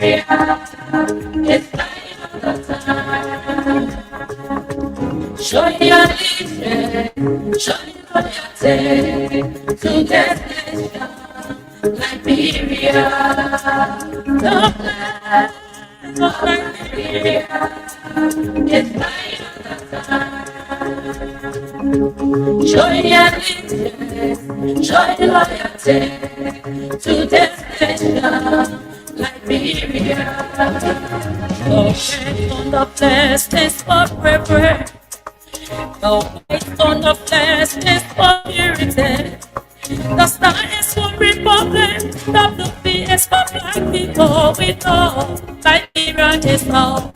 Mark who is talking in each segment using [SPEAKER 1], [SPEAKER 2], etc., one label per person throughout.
[SPEAKER 1] Liberia, it's dying all the time. Show your allegiance, show your loyalty to this nation. Liberia, the land of Liberia, it's dying all the time. Show your allegiance, show your loyalty to this nation. Liberia, the faith on the flesh is forever. The faith on the flesh is for purity. The star is for republic. The blue bee is for black people. We know Liberia is home.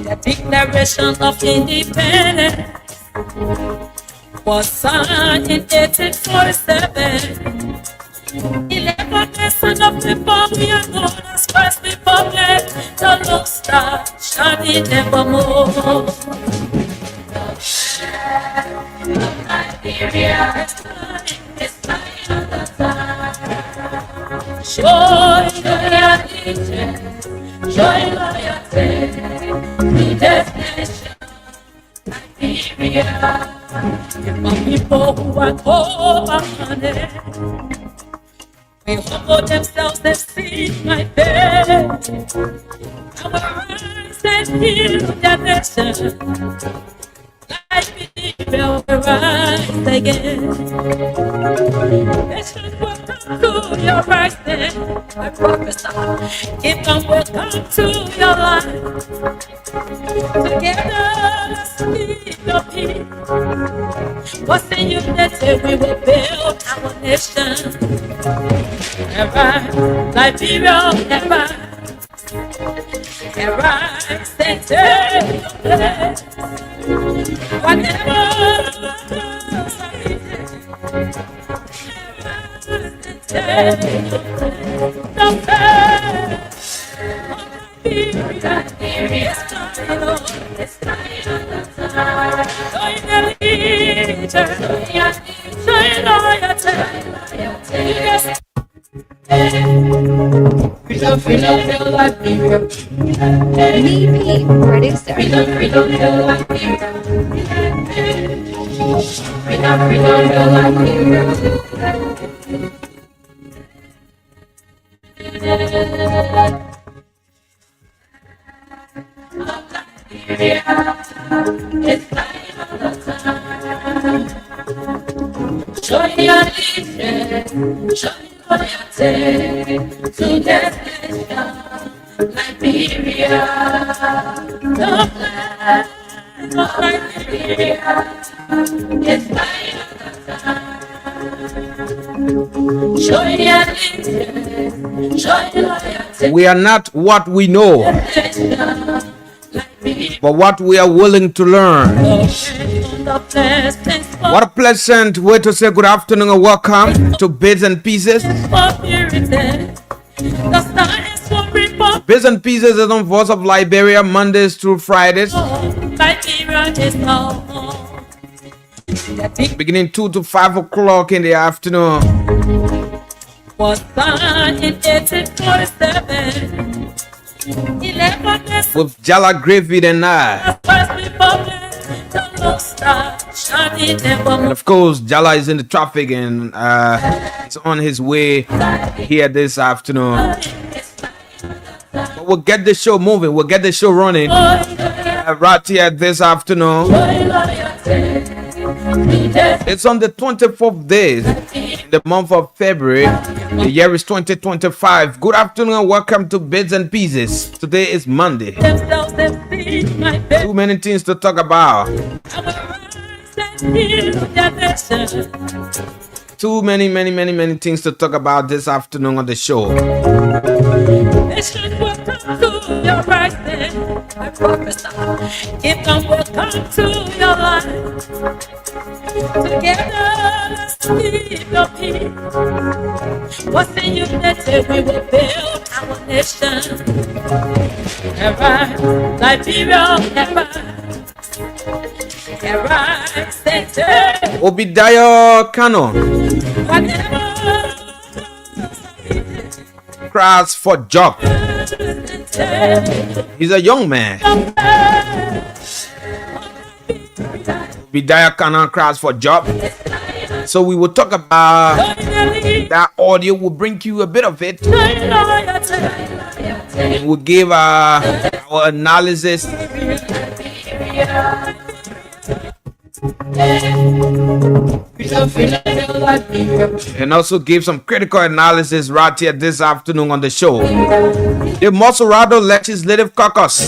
[SPEAKER 1] The Declaration of Independence was signed in 1847. 11% of people we are known as First Republic. The lone star shining evermore. The shine of Liberia is lying on the time. Show your allegiance, show your loyalty to this nation. Liberia, for people who are called by money. We humble themselves and seek my faith. I will rise and heal their nation. Liberia will rise again. Nations will come to your rising. I prophesy, kingdom will come to your life. Together, let's keep your peace. What's in unity, we will build our nation. Arise, Liberia, arise. Arise and take your place. Whatever comes, arise and take your place. The face of Liberia is dying on the time. Join the leader, join loyalty. Freedom, freedom, feel like freedom.
[SPEAKER 2] VP producer.
[SPEAKER 1] Freedom, freedom, feel like freedom. Freedom, freedom, feel like freedom. Liberia, it's dying all the time. Show your allegiance, show your loyalty to this nation. Liberia, the land of Liberia, it's dying all the time. Show your allegiance, show your loyalty.
[SPEAKER 3] We are not what we know, but what we are willing to learn. What a pleasant way to say good afternoon and welcome to Bits and Pieces. Bits and Pieces is on Voice of Liberia Mondays through Fridays, beginning 2 to 5 o'clock in the afternoon. With Jala Griffith and I. And of course, Jala is in the traffic and he's on his way here this afternoon. But we'll get the show moving. We'll get the show running right here this afternoon. It's on the 24th day in the month of February. The year is 2025. Good afternoon and welcome to Bits and Pieces. Today is Monday. Too many things to talk about. Too many things to talk about this afternoon on the show.
[SPEAKER 1] I prophesy, kingdom will come to your life. Together, let's keep your peace. What's in unity, we will build our nation. Arise, Liberia, arise. Arise, Satan.
[SPEAKER 3] Obadiah Kano.
[SPEAKER 1] Whatever
[SPEAKER 3] cries for job. He's a young man. Bidaya Canaan cries for job. So we will talk about that audio. We'll bring you a bit of it. We'll give our analysis. And also give some critical analysis right here this afternoon on the show. The Mosorado Legislative Caucus.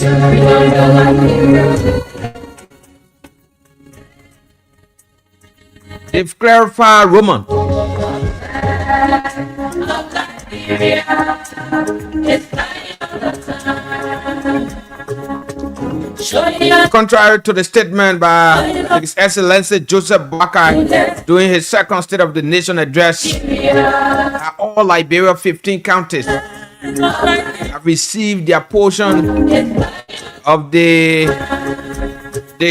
[SPEAKER 3] They've clarified Roman. Contrary to the statement by His Excellency Joseph Boakai during his second State of the Nation address, all Liberia 15 counties have received their portion of the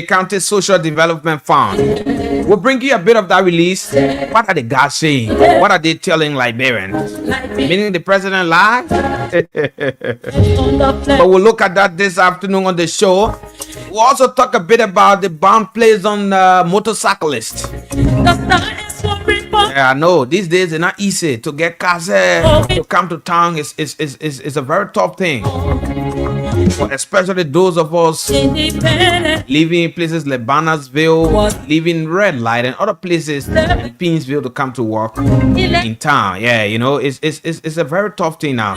[SPEAKER 3] County Social Development Fund. We'll bring you a bit of that release. What are the guys saying? What are they telling Liberians? Meaning the president lied? But we'll look at that this afternoon on the show. We'll also talk a bit about the bound placed on motorcyclists. Yeah, I know these days it's not easy to get cars to come to town. It's a very tough thing. Especially those of us living in places like Bannersville, living Red Light and other places in Pinsville to come to work in town. Yeah, you know, it's a very tough thing now.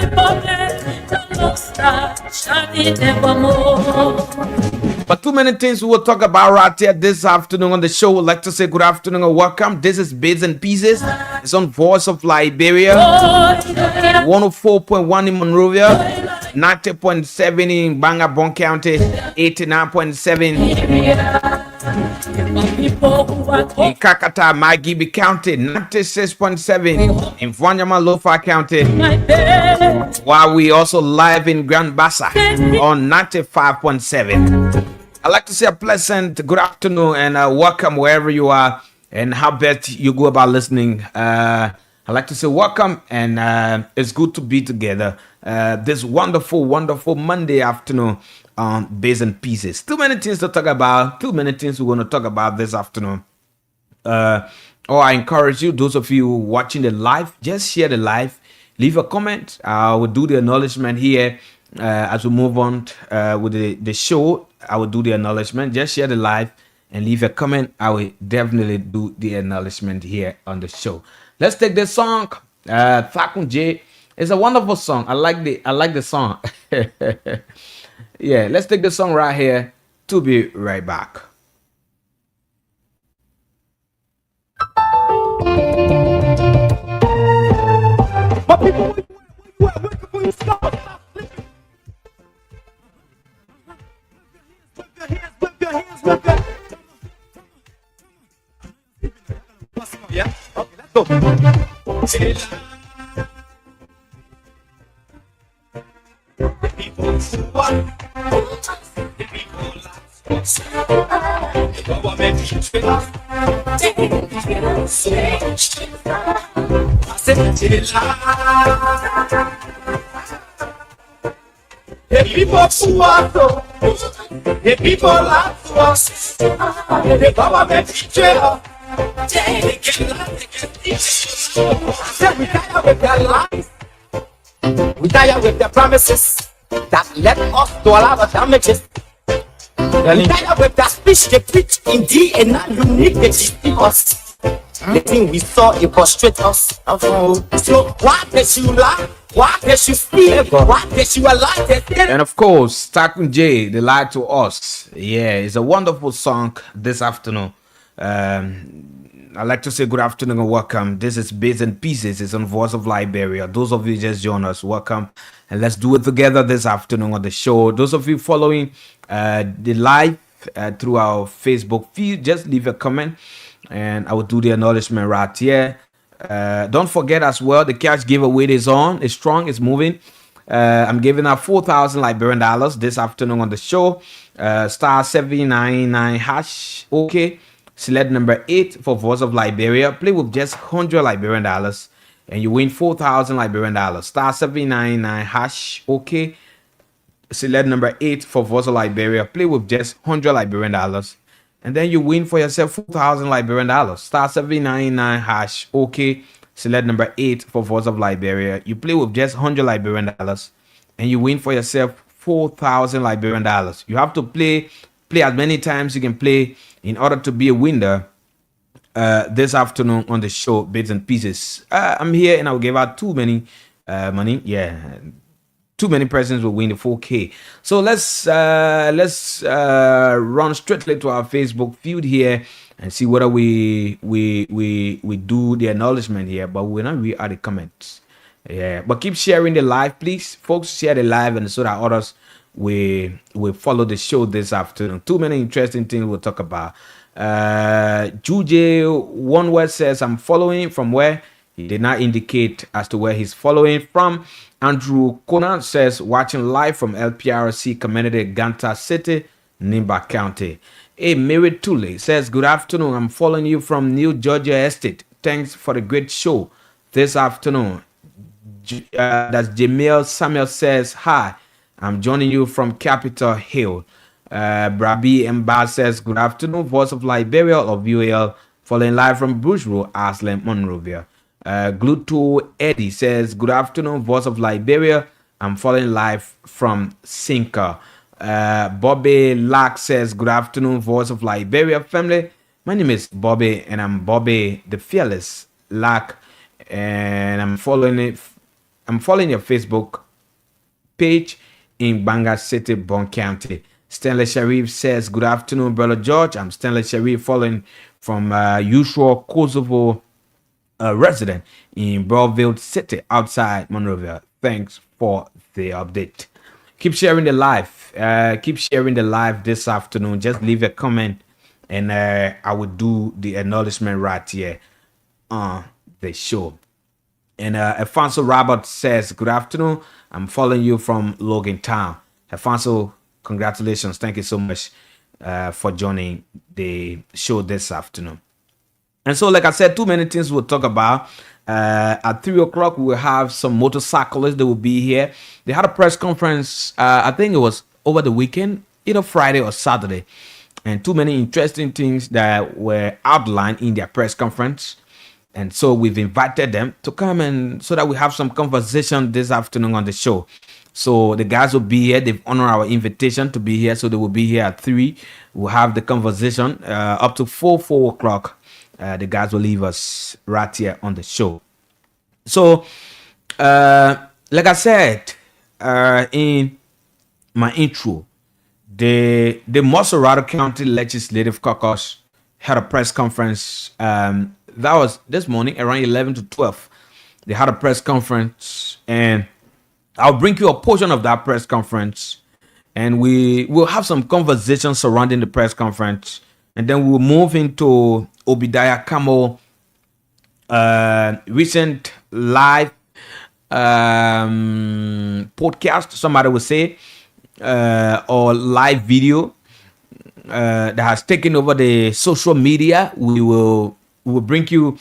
[SPEAKER 3] But too many things we will talk about right here this afternoon on the show. We'd like to say good afternoon and welcome. This is Bitz and Pieces. It's on Voice of Liberia, 104.1 in Monrovia, 90.7 in Bangabon County, 89.7 in Kakata, Magibi County, 96.7 in Vanyama Lofa County, while we also live in Grand Bassa on 95.7. I'd like to say a pleasant good afternoon and welcome wherever you are and how best you go about listening. I'd like to say welcome and it's good to be together this wonderful Monday afternoon on Bitz and Pieces. Too many things to talk about, too many things we're going to talk about this afternoon. I encourage you, those of you watching the live, just share the live, leave a comment. I will do the acknowledgement here as we move on with the show. I will do the acknowledgement. Just share the live and leave a comment. I will definitely do the acknowledgement here on the show. Let's take this song. Fakun J. It's a wonderful song. I like the song. Yeah, let's take the song right here. To be right back.
[SPEAKER 4] My people, where can we stop? Whip your hands. Yeah? Okay, let's go. The people the government keeps with us. I said, the people who are so, the people are to us, the government keeps with us. They get lies. I said, we tired with their lies. We tired with their promises that led us to all our damages. We tired with their speech they preach indeed and not unique they deceive us. The thing we saw it frustrate us. So why did you lie? Why did you speak? Why did you lie?
[SPEAKER 3] And of course, Takun J, they lied to us. Yeah, it's a wonderful song this afternoon. I'd like to say good afternoon and welcome. This is Bitz and Pieces. It's on Voice of Liberia. Those of you just joined us, welcome. And let's do it together this afternoon on the show. Those of you following the live through our Facebook feed, just leave a comment and I will do the acknowledgement right here. Don't forget as well, the cash giveaway is on. It's strong, it's moving. I'm giving out 4,000 Liberian dollars this afternoon on the show. Star 799 hash. Okay. Select number 8 for Voice of Liberia. Play with just 100 Liberian dollars and you win 4,000 Liberian dollars. Star 799 hash. Okay. Select number 8 for Voice of Liberia. Play with just 100 Liberian dollars. And then you win for yourself 4,000 Liberian dollars. Star 799 hash. Okay. Select number 8 for Voice of Liberia. You play with just 100 Liberian dollars. And you win for yourself 4,000 Liberian dollars. You have to play as many times you can play in order to be a winner this afternoon on the show, Bits and Pieces. I'm here and I'll give out too many money. Yeah. Too many persons will win the 4K. So let's run straightly to our Facebook feud here and see whether we do the acknowledgement here, but we're not read out the comments. Yeah, but keep sharing the live, please, folks. Share the live, and so that others will follow the show this afternoon. Too many interesting things we'll talk about. Juje one word says, I'm following from where. He did not indicate as to where he's following from. Andrew Conan says, watching live from LPRC community, Ganta City, Nimba County. A Mary Tule says, good afternoon. I'm following you from New Georgia Estate. Thanks for the great show this afternoon. That's Jamil Samuel says, hi. I'm joining you from Capitol Hill. Brabi Mba says, good afternoon. Voice of Liberia or VOL, following live from Bush Road, Aslan, Monrovia. Gluto Eddie says, good afternoon, Voice of Liberia. I'm following live from Sinker. Bobby Lack says, good afternoon, Voice of Liberia family. My name is Bobby and I'm Bobby the Fearless Lack, and I'm following your Facebook page in Banga City, Bon County. Stanley Sharif says, good afternoon, Brother George. I'm Stanley Sharif following from usual Kosovo resident in Broadville City outside Monrovia. Thanks for the update. Keep sharing the live. Keep sharing the live this afternoon. Just leave a comment and I will do the acknowledgement right here on the show. And Alfonso Robert says, good afternoon. I'm following you from Logan Town. Alfonso, congratulations. Thank you so much for joining the show this afternoon. And so, like I said, too many things we'll talk about. At 3 o'clock, we'll have some motorcyclists that will be here. They had a press conference, I think it was over the weekend, either Friday or Saturday. And too many interesting things that were outlined in their press conference. And so we've invited them to come and so that we have some conversation this afternoon on the show. So the guys will be here. They've honored our invitation to be here. So they will be here at 3. We'll have the conversation up to 4 o'clock. The guys will leave us right here on the show. So, like I said in my intro, the Mosorado County Legislative Caucus had a press conference. That was this morning around 11 to 12. They had a press conference, and I'll bring you a portion of that press conference, and we will have some conversations surrounding the press conference. And then we'll move into Obadiah Camo recent live podcast, somebody would say, or live video that has taken over the social media. We will bring you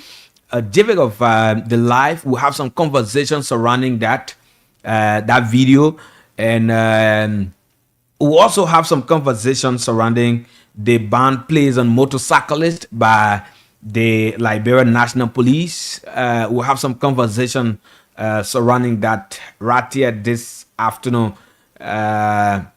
[SPEAKER 3] a debate of the live. We'll have some conversations surrounding that video, and we'll also have some conversations surrounding the ban placed on motorcyclists by the Liberia National Police. We'll have some conversation surrounding that right here this afternoon on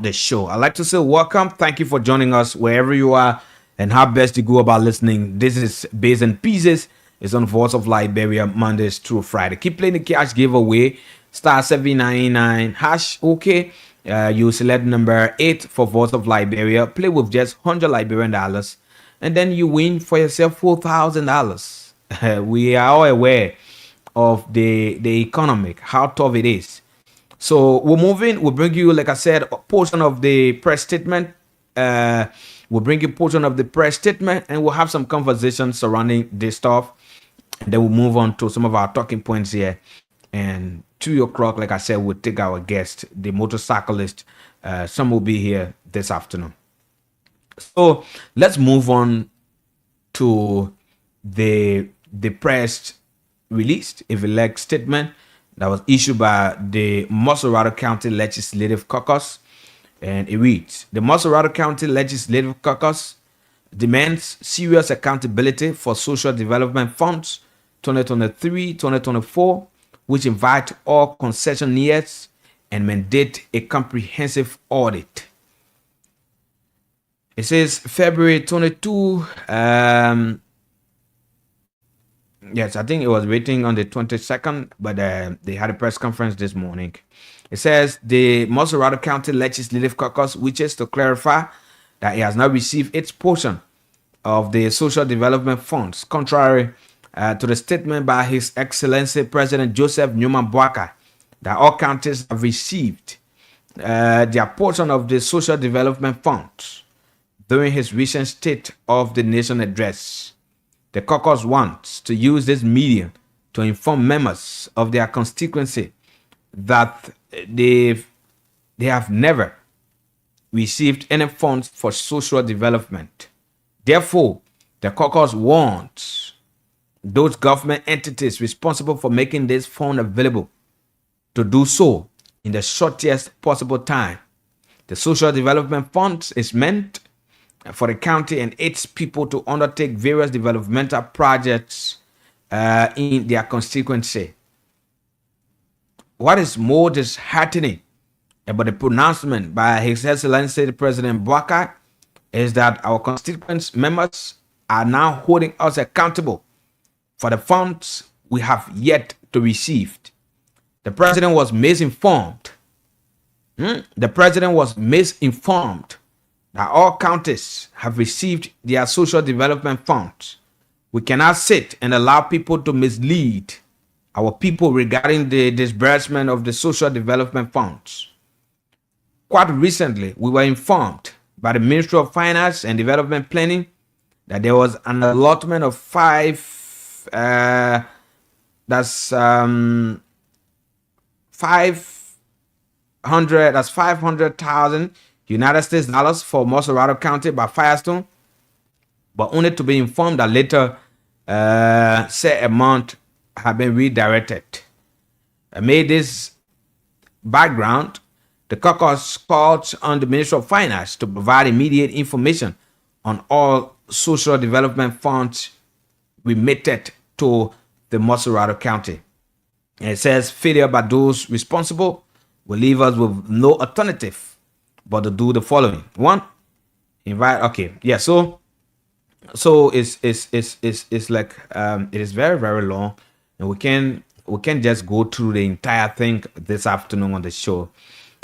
[SPEAKER 3] the show. I'd like to say welcome. Thank you for joining us wherever you are and how best you go about listening. This is Bits and Pieces. It's on Voice of Liberia Mondays through Friday. Keep playing the cash giveaway. Star 799 hash. Okay. You select number 8 for Voice of Liberia. Play with just 100 Liberian dollars, and then you win for yourself $4,000. We are all aware of the economic, how tough it is. So we're moving. We'll bring you, like I said, a portion of the press statement. We'll bring you a portion of the press statement, and we'll have some conversations surrounding this stuff. And then we'll move on to some of our talking points here. And 2 o'clock, like I said, we'll take our guest, the motorcyclist. Some will be here this afternoon. So let's move on to the the press released a select statement that was issued by the Moserado County Legislative Caucus, and it reads: the Moserado County Legislative Caucus demands serious accountability for social development funds 2023-2024, which invite all concessionaires and mandate a comprehensive audit. It says February 22. Yes, I think it was waiting on the 22nd, but they had a press conference this morning. It says the Moserado County Legislative Caucus wishes to clarify that it has not received its portion of the social development funds, contrary to the statement by His Excellency President Joseph Newman Boakai that all counties have received their portion of the social development funds during his recent State of the Nation address. The caucus wants to use this medium to inform members of their constituency that they have never received any funds for social development. Therefore, the caucus wants those government entities responsible for making this fund available to do so in the shortest possible time. The social development fund is meant for the county and its people to undertake various developmental projects in their constituency. What is more disheartening about the pronouncement by His Excellency President Boakai is that our constituent members are now holding us accountable for the funds we have yet to receive. The president was misinformed. The president was misinformed that all counties have received their social development funds. We cannot sit and allow people to mislead our people regarding the disbursement of the social development funds. Quite recently, we were informed by the Ministry of Finance and Development Planning that there was an allotment of 500,000 United States dollars for Moserado County by Firestone, but only to be informed that later said amount had been redirected. Amid this background, the caucus called on the Ministry of Finance to provide immediate information on all social development funds remitted to the Moserado County. And it says failure by those responsible will leave us with no alternative but to do the following. One, invite. Okay, yeah. So it's like it is very, very long, and we can just go through the entire thing this afternoon on the show,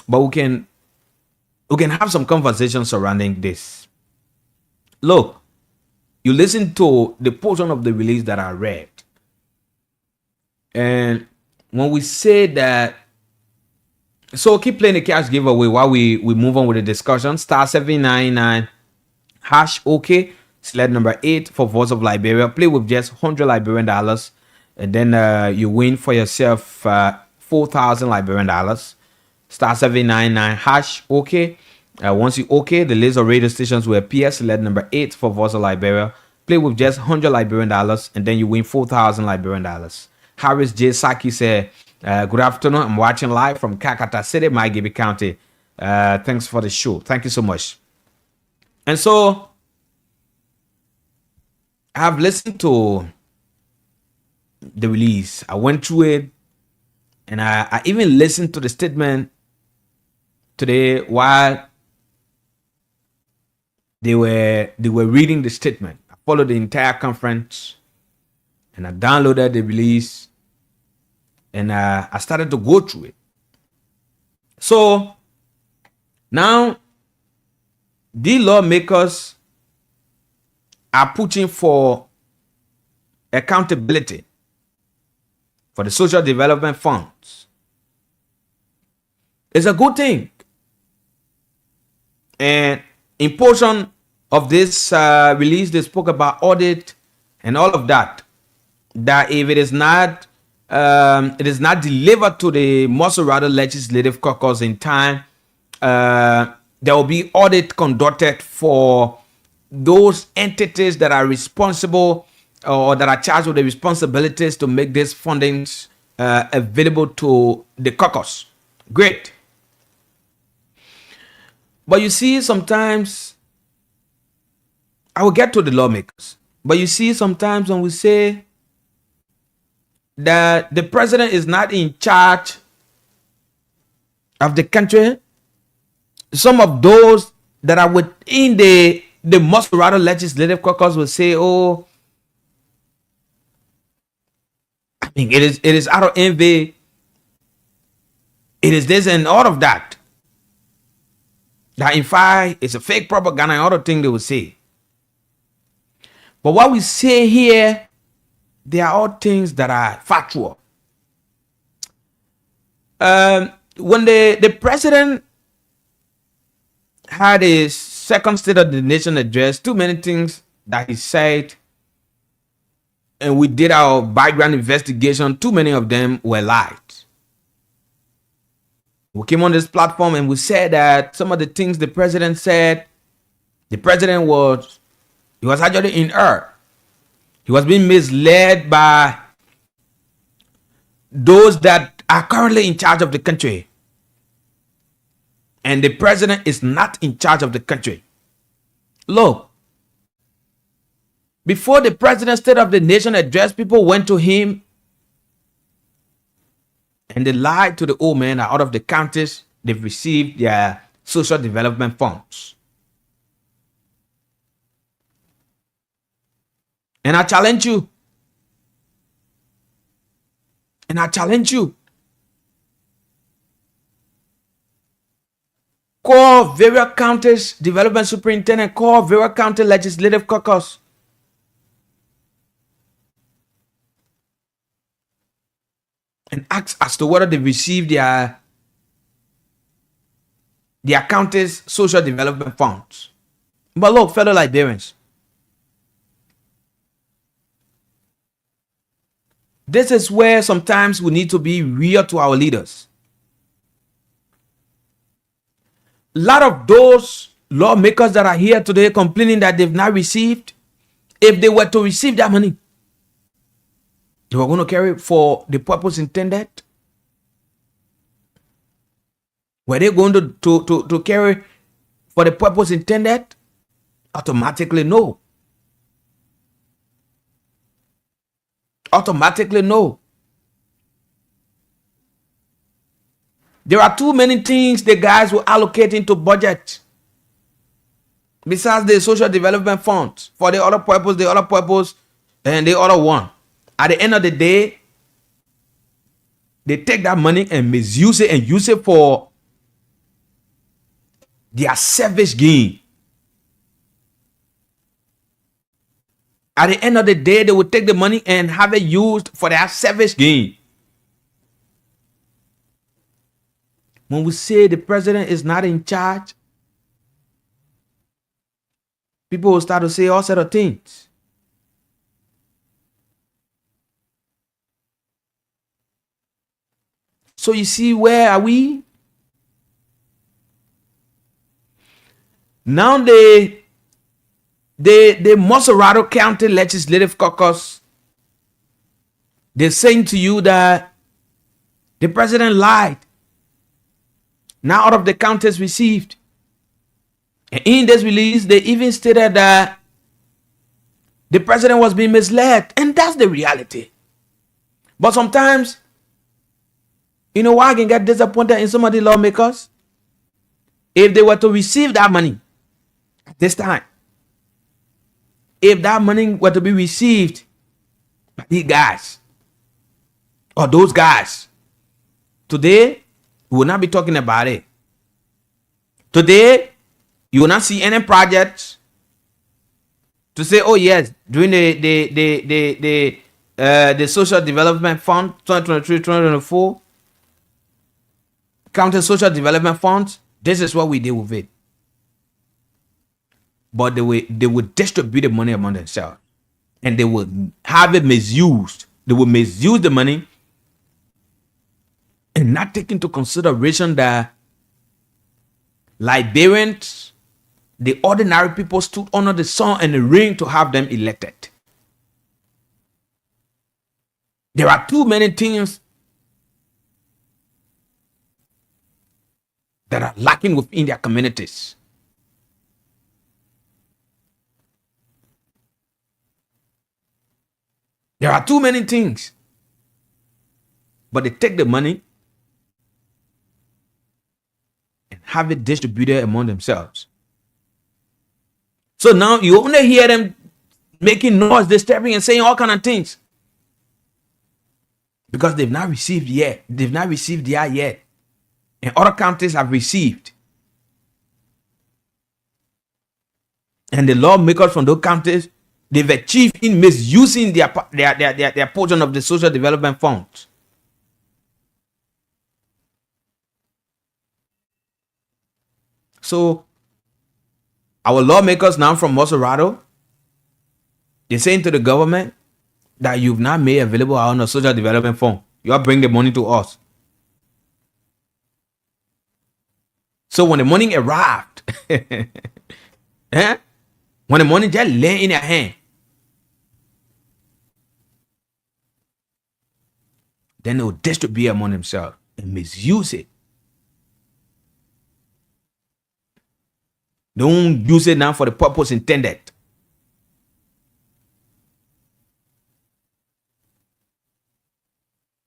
[SPEAKER 3] but we can have some conversation surrounding this. Look, you listen to the portion of the release that I read, and when we say that. So keep playing the cash giveaway while we move on with the discussion. Star 799 hash OK sled number 8 for Voice of Liberia. Play with just $100 Liberian dollars, and then you win for yourself 4,000 Liberian dollars. Star 799 hash OK. Once you OK, the list of radio stations will appear. Sled number 8 for Voice of Liberia. Play with just $100 Liberian dollars, and then you win 4,000 Liberian dollars. Harris J. Saki said, good afternoon. I'm watching live from Kakata City, Maigibi County. Thanks for the show. Thank you so much. And so I've listened to the release. I went through it, and I even listened to the statement today while they were reading the statement. I followed the entire conference, and I downloaded the release. And I started to go through it. So now the lawmakers are pushing for accountability for the social development funds. It's a good thing. And in portion of this release, they spoke about audit and all of that. That if it is not delivered to the Moserado Legislative Caucus in time, there will be audit conducted for those entities that are responsible or that are charged with the responsibilities to make these fundings available to the caucus. Great. But you see, sometimes I will get to the lawmakers. But you see, sometimes when we say that the president is not in charge of the country, some of those that are within the Masquerado Legislative Caucus will say, oh, I mean, it is out of envy. It is this and all of that. That in fact, it's a fake propaganda and other thing they will say. But what we say here, they are all things that are factual. When the president had his second State of the Nation address, too many things that he said, and we did our background investigation, too many of them were lies. We came on this platform and we said that some of the things the president said, the president was actually in error. He was being misled by those that are currently in charge of the country. And the president is not in charge of the country. Look, before the president's State of the Nation address, people went to him and they lied to the old man that out of the counties they've received their social development funds. And I challenge you. Call various counties development superintendent, call various county legislative caucus. And ask as to whether they received their county's social development funds. But look, fellow Liberians, this is where sometimes we need to be real to our leaders. A lot of those lawmakers that are here today complaining that they've not received, if they were to receive that money, they were going to carry it for the purpose intended. Were they going to carry for the purpose intended? Automatically no. Automatically no. There are too many things the guys will allocate into budget. Besides the social development funds, for the other purpose, and the other one. At the end of the day, they take that money and misuse it and use it for their selfish gain. At the end of the day, they will take the money and have it used for their selfish gain. When we say the president is not in charge, people will start to say all sorts of things. So you see, where are we? Now the Masquerado County Legislative Caucus, they're saying to you that the president lied. Now out of the counties received. And in this release, they even stated that the president was being misled. And that's the reality. But sometimes, you know why I can get disappointed in some of the lawmakers? If they were to receive that money at this time, if that money were to be received by these guys or those guys, today we will not be talking about it. Today you will not see any projects to say, oh yes, during the social development fund 2023-2024 county social development funds, this is what we did with it. But they will distribute the money among themselves. And they will have it misused. They will misuse the money and not take into consideration that Liberians, the ordinary people, stood under the sun and the rain to have them elected. There are too many things that are lacking within their communities. There are too many things. But they take the money and have it distributed among themselves. So now you only hear them making noise, disturbing, and saying all kind of things. Because they've not received yet. They've not received yet. And other countries have received. And the lawmakers from those countries, they've achieved in misusing their portion of the social development funds. So our lawmakers now from Maserado, they're saying to the government that you've not made available on a social development fund. You are bringing the money to us. So when the money arrived, when the money just lay in your hand, then they will distribute among themselves and misuse it. Don't use it now for the purpose intended.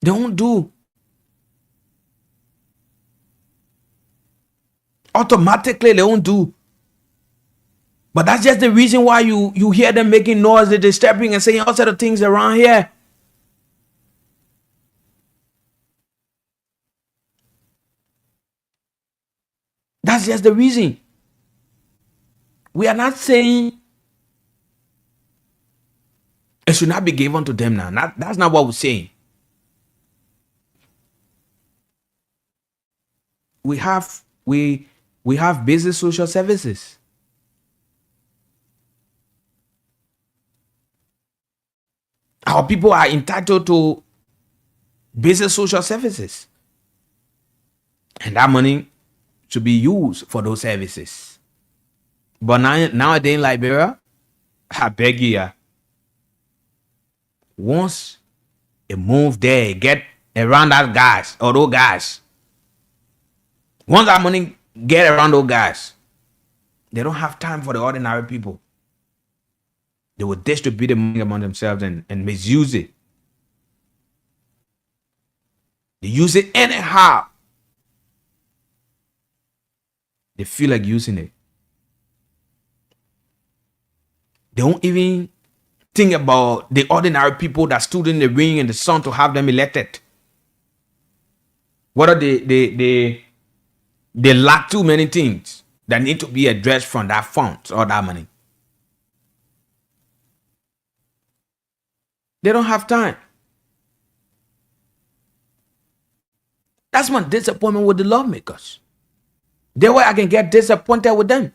[SPEAKER 3] Don't do. Automatically, they don't do. But that's just the reason why you hear them making noise, they're disturbing and saying all sorts of things around here. That's just the reason. We are not saying it should not be given to them now. That's not what we're saying. We have basic social services. Our people are entitled to basic social services. And that money should be used for those services. But nowadays in Liberia, I beg you, once you move there, get around that guys or those guys. Once that money get around those guys, they don't have time for the ordinary people. They will distribute the money among themselves and misuse it. They use it anyhow. They feel like using it. They don't even think about the ordinary people that stood in the ring and the sun to have them elected. What are they lack too many things that need to be addressed from that fund or that money. They don't have time. That's my disappointment with the lawmakers. That way I can get disappointed with them.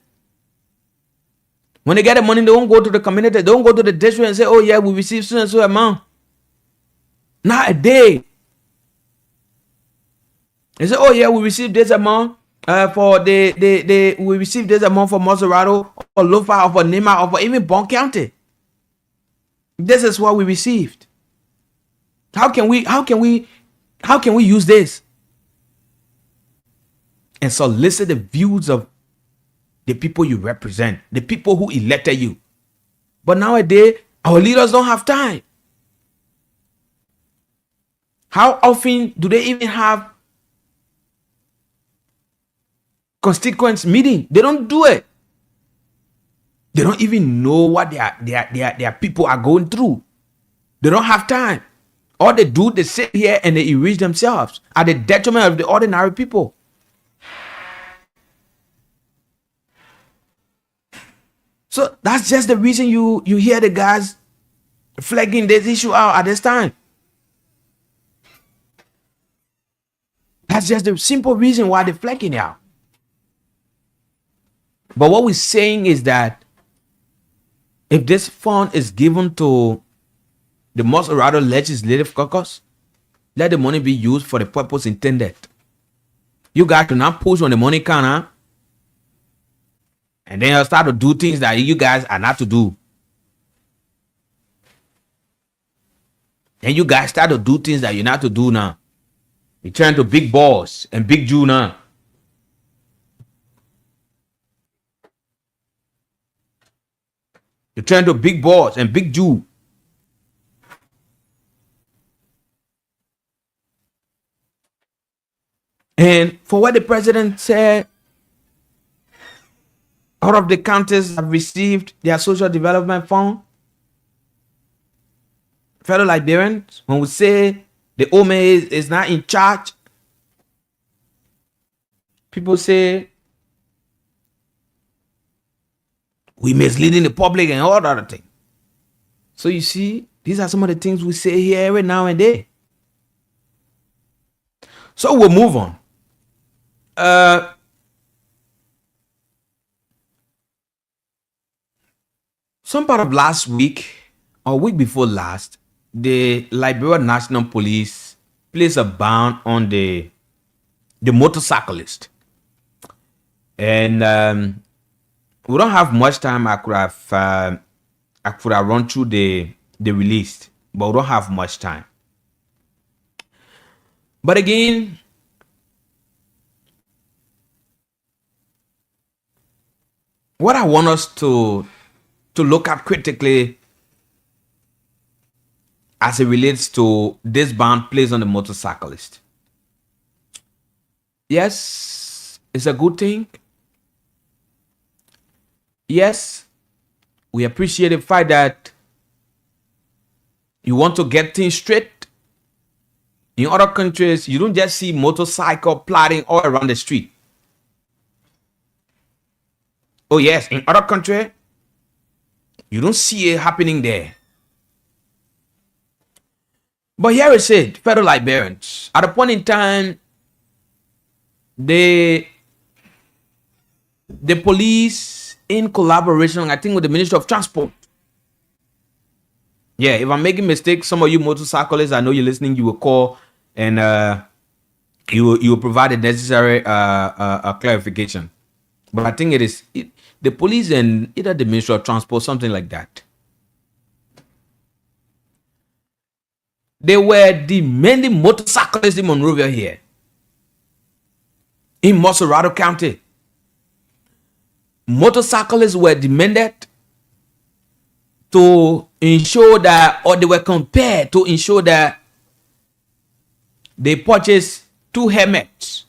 [SPEAKER 3] When they get the money, they don't go to the community. They don't go to the district and say, oh yeah, we received so and so amount. Not a day. They say, oh yeah, we received this amount we received this amount for Maserado or Lofa or for Nima or for even Bon County. This is what we received. How can we use this and solicit the views of the people you represent, the people who elected you? But nowadays, our leaders don't have time. How often do they even have constituents meeting? They don't do it. They don't even know what their people are going through. They don't have time. All they do, they sit here and they enrich themselves at the detriment of the ordinary people. So that's just the reason you hear the guys flagging this issue out at this time. That's just the simple reason why they're flagging it out. But what we're saying is that if this fund is given to the Maserado Legislative Caucus, let the money be used for the purpose intended. You guys do not push on the money counter and then you'll start to do things that you guys are not to do. And you guys start to do things that you're not to do now. You turn to big boss and big Jew now. You turn to big boss and big Jew. And for what the president said, all of the counties have received their social development fund. Fellow Liberians, when we say the OMA is not in charge, people say we misleading the public and all other things. So you see, these are some of the things we say here every now and then. So we'll move on. Some part of last week or week before last, the Liberia National Police placed a ban on the motorcyclist. And we don't have much time. I could have run through the release, but we don't have much time. But again, what I want us to look at critically as it relates to this ban placed on the motorcyclist. Yes, it's a good thing. Yes, we appreciate the fact that you want to get things straight. In other countries, you don't just see motorcycle plotting all around the street. Oh yes, in other countries, you don't see it happening there. But here is it, fellow Liberians. At a point in time, the police, in collaboration, I think, with the Ministry of Transport. Yeah, if I'm making mistakes, some of you motorcyclists, I know you're listening, you will call and you will provide the necessary clarification. But I think it is the police and either the Ministry of Transport, something like that. They were demanding motorcyclists in Monrovia here, in Moserado County. Motorcyclists were demanded to ensure that, or they were compelled to ensure that they purchase 2 helmets.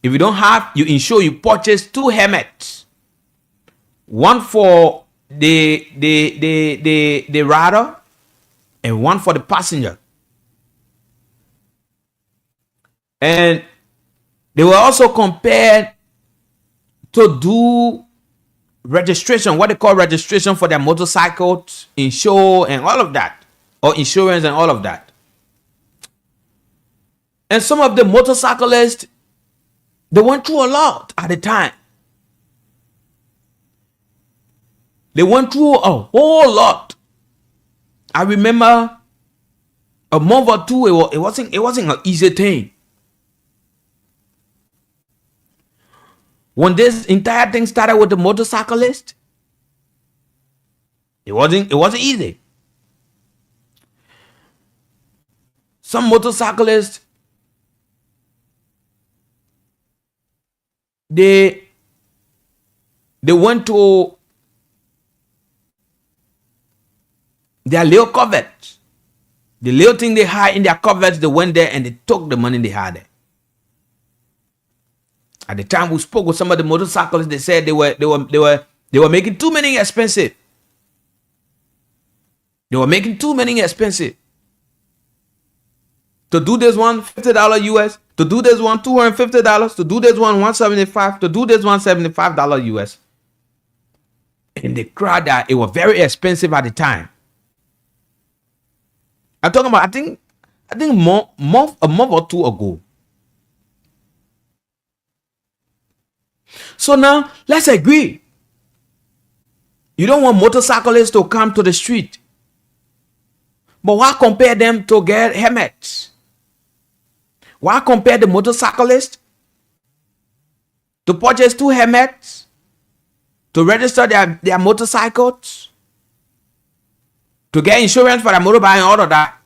[SPEAKER 3] If you don't have, you ensure you purchase 2 helmets. One for the rider and one for the passenger. And they were also compelled to do registration, what they call registration for their motorcycles, insure and all of that, or insurance and all of that. And some of the motorcyclists, they went through a lot at the time. They went through a whole lot. I remember a month or two, it wasn't an easy thing. When this entire thing started with the motorcyclist, it wasn't easy. Some motorcyclists, they went to their little Corvettes. The little thing they had in their Corvettes, they went there and they took the money they had there. At the time we spoke with some of the motorcyclists, they said they were making too many expensive. They were making too many expensive. To do this one $50 US, to do this one $250, to do this one $175, to do this one $75 US. And they cried that it was very expensive at the time. I'm talking about, I think a month or two ago. So now let's agree. You don't want motorcyclists to come to the street. But why compare them to get helmets? Why compare the motorcyclists to purchase 2 helmets, to register their motorcycles, to get insurance for a motorbike and all of that.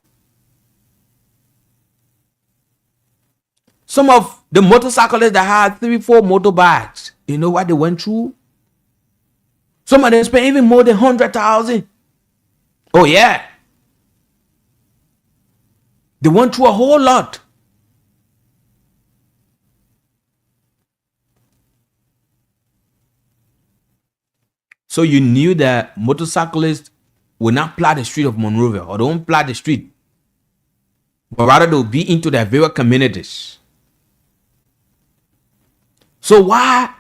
[SPEAKER 3] Some of the motorcyclists that had 3-4 motorbikes, you know what they went through? Some of them spent even more than 100,000. Oh yeah. They went through a whole lot. So you knew that motorcyclists will not plow the street of Monrovia, or don't plow the street, but rather they'll be into their various communities. So why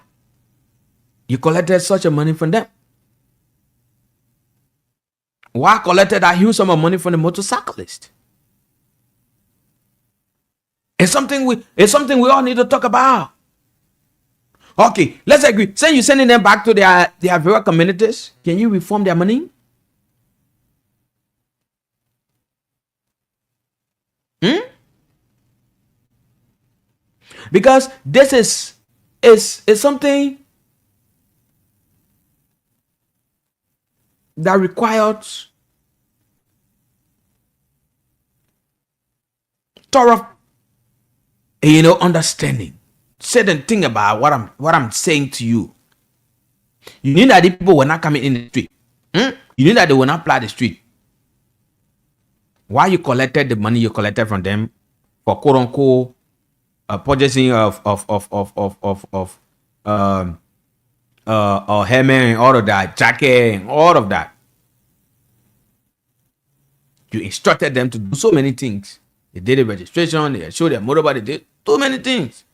[SPEAKER 3] you collected such a money from them? Why collected that huge sum of money from the motorcyclist? It's something we all need to talk about. Okay, let's agree. Say you're sending them back to their various communities. Can you reform their money? Because this is something that requires thorough, understanding. Sit and think about what I'm saying to you. You knew that the people were not coming in the street. You knew that they were not plow the street. Why you collected the money you collected from them for quote unquote purchasing of helmet and all of that, jacket and all of that. You instructed them to do so many things. They did the registration, they showed their motorbike, they did too many things.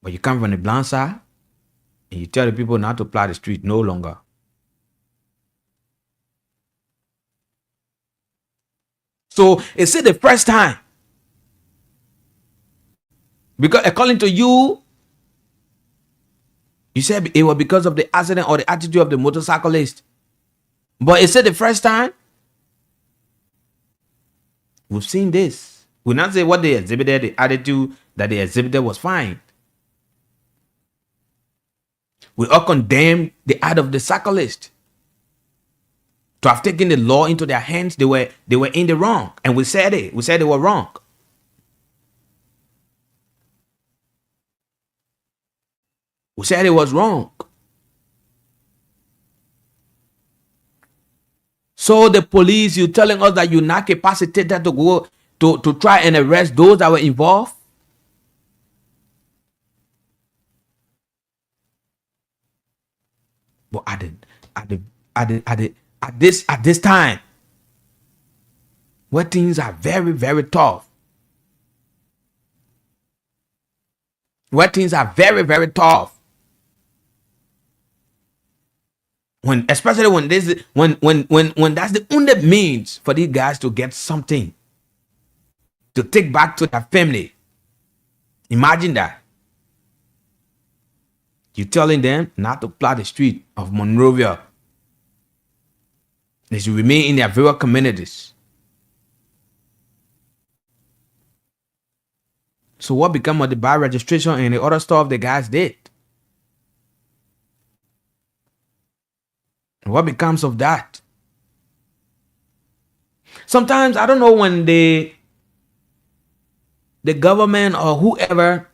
[SPEAKER 3] But you come from the blind side and you tell the people not to plow the street no longer. So is it the first time? Because according to you, you said it was because of the accident or the attitude of the motorcyclist. But is it the first time? We've seen this. We'll not say what they exhibited, the attitude that they exhibited was fine. We all condemn the act of the cyclist. To have taken the law into their hands, they were in the wrong. And we said it. We said they were wrong. We said it was wrong. So the police, you telling us that you're not capacitated to go to try and arrest those that were involved? But at this time, where things are very, very tough. Where things are very, very tough. Especially when that's the only means for these guys to get something to take back to their family. Imagine that. You're telling them not to plow the street of Monrovia. They should remain in their various communities. So what become of the bar registration and the other stuff the guys did? What becomes of that? Sometimes I don't know when the government or whoever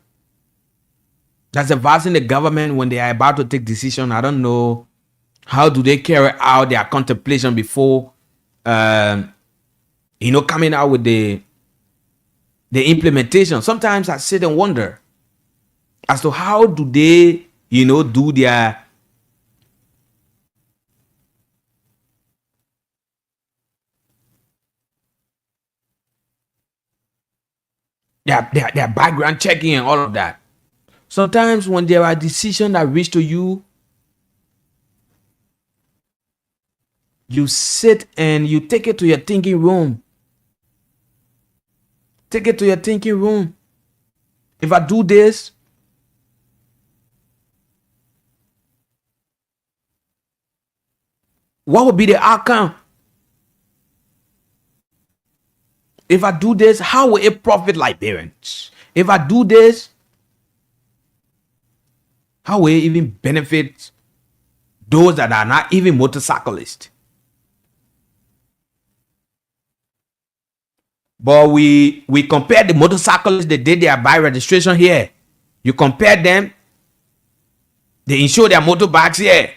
[SPEAKER 3] that's advising the government, when they are about to take decision, I don't know how do they carry out their contemplation before coming out with the implementation. Sometimes I sit and wonder as to how do they do their background checking and all of that. Sometimes when there are decisions that reach to you, you sit and you take it to your thinking room. Take it to your thinking room. If I do this, what would be the outcome? If I do this, how will it profit Liberians? If I do this, how will it even benefit those that are not even motorcyclists. But we compare the motorcyclists that did their buy registration here. You compare them, they insure their motorbikes here.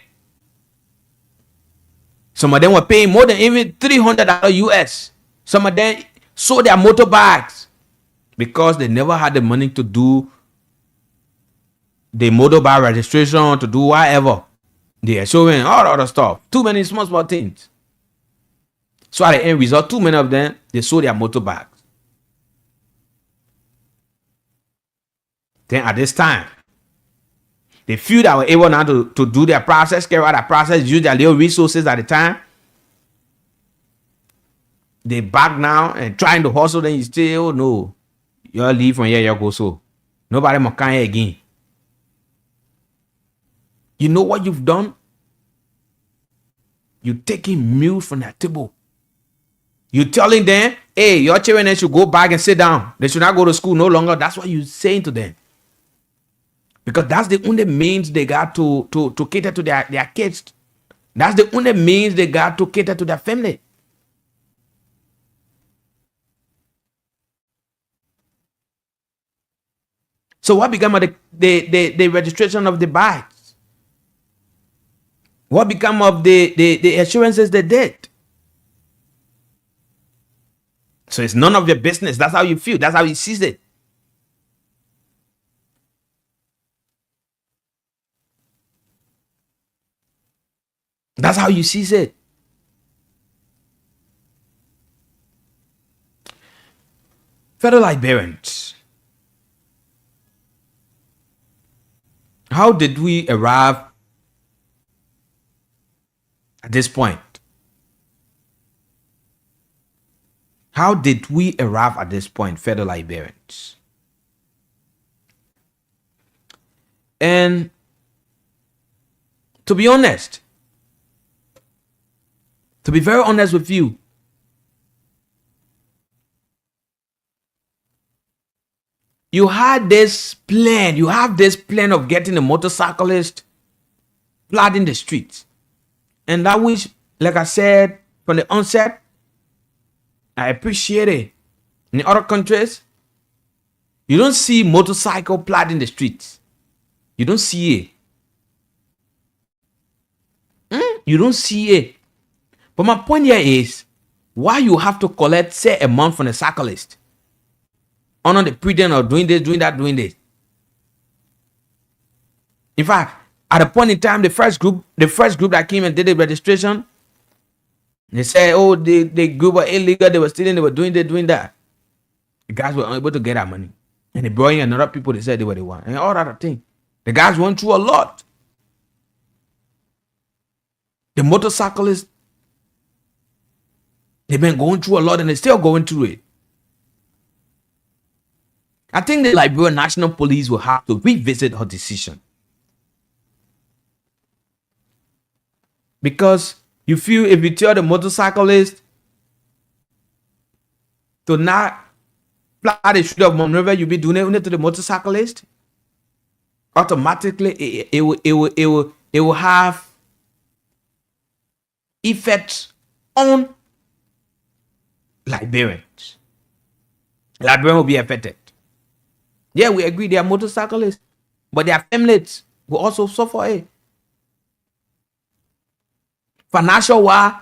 [SPEAKER 3] Some of them were paying more than even $300 US. Some of them sold their motorbikes because they never had the money to do the motorbike registration, to do whatever. They are showing all other stuff. Too many small things. So at the end result, too many of them, they sold their motorbikes. Then at this time, the few that were able now to do their process, carry out their process, use their little resources at the time, they back now and trying to hustle, then you say, oh no, you'll leave from here, you'll go so. Nobody more come here again. You know what you've done? You're taking meals from their table. You're telling them, hey, your children, they should go back and sit down. They should not go to school no longer. That's what you're saying to them. Because that's the only means they got to cater to their kids. That's the only means they got to cater to their family. So what became of the registration of the bikes? What became of the assurances they did? So it's none of your business. That's how you feel. That's how you see it. That's how you see it. Fellow Liberians, how did we arrive at this point? How did we arrive at this point, fellow Liberians? And to be honest, to be very honest with you, you have this plan of getting a motorcyclist flooding the streets. And that which, like I said from the onset, I appreciate it. In other countries, you don't see motorcycle flooding the streets. You don't see it. You don't see it. But my point here is, why you have to collect, say, a month from the cyclist? Under the pretense of doing this, doing that, doing this. In fact, at a point in time, the first group that came and did the registration, they said, oh, the group were illegal, they were stealing, they were doing this, doing that. The guys were unable to get that money. And they brought in another people, they said they were the one. And all that other thing. The guys went through a lot. The motorcyclists, they've been going through a lot and they're still going through it. I think the Liberia National Police will have to revisit her decision. Because you feel if you tell the motorcyclist to not fly the street of Monrovia, you'll be doing it only to the motorcyclist. Automatically, it will have effects on Liberians. Liberians will be affected. Yeah, we agree they are motorcyclists, but their families will also suffer it. Financial wise,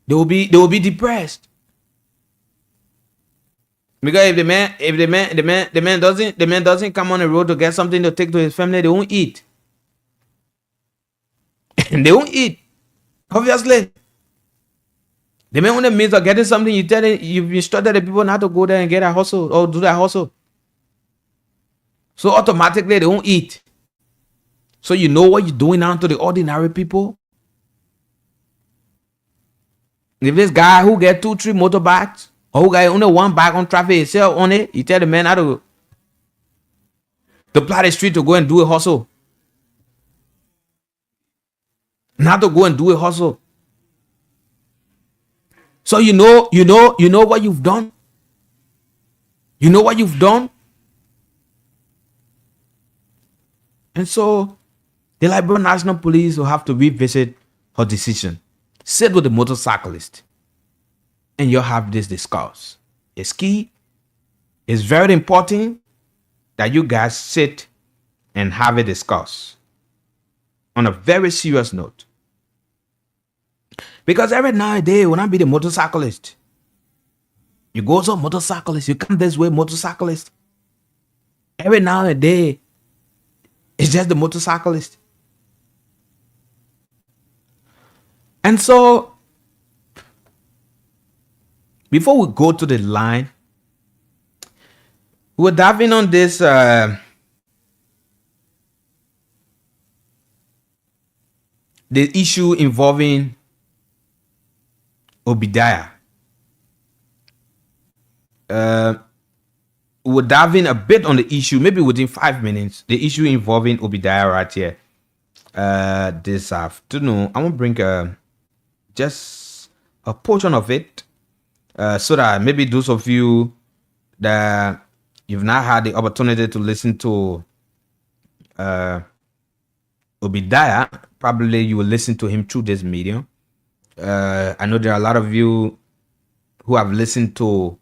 [SPEAKER 3] they will be depressed. Because if the man doesn't come on the road to get something to take to his family, they won't eat. They won't eat. Obviously. The man only means of getting something, you've instructed the people not to go there and get a hustle or do that hustle. So automatically they won't eat. So you know what you're doing now to the ordinary people? If this guy who get 2-3 motorbikes, or who got only one bike on traffic itself on it, you tell the man how to ply the street to go and do a hustle. Not to go and do a hustle. So you know what you've done? You know what you've done? And so The Liberia National Police will have to revisit her decision. Sit with the motorcyclist and you'll have this discuss. It's key. It's very important that you guys sit and have a discuss on a very serious note. Because every now and then, when I be the motorcyclist, you go to a motorcyclist, you come this way, motorcyclist. Every now and then, it's just the motorcyclist. And so, before we go to the line, we're diving on this the issue involving Obadiah. We're diving a bit on the issue, maybe within 5 minutes, the issue involving Obadiah right here. This afternoon, I want to bring just a portion of it, so that maybe those of you that you've not had the opportunity to listen to Obadiah, probably you will listen to him through this medium. I know there are a lot of you who have listened to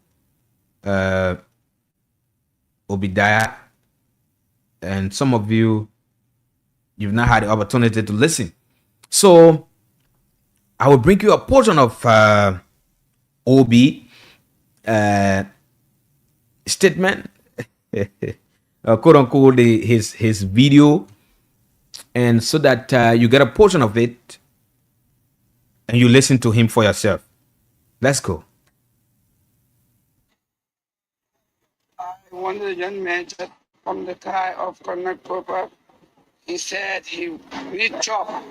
[SPEAKER 3] Obadiah, and some of you've not had the opportunity to listen. So I will bring you a portion of OB statement, quote unquote, his video, and so that you get a portion of it and you listen to him for yourself. Let's go.
[SPEAKER 5] One of the young men just from the guy of Connect Proper, he said he need job.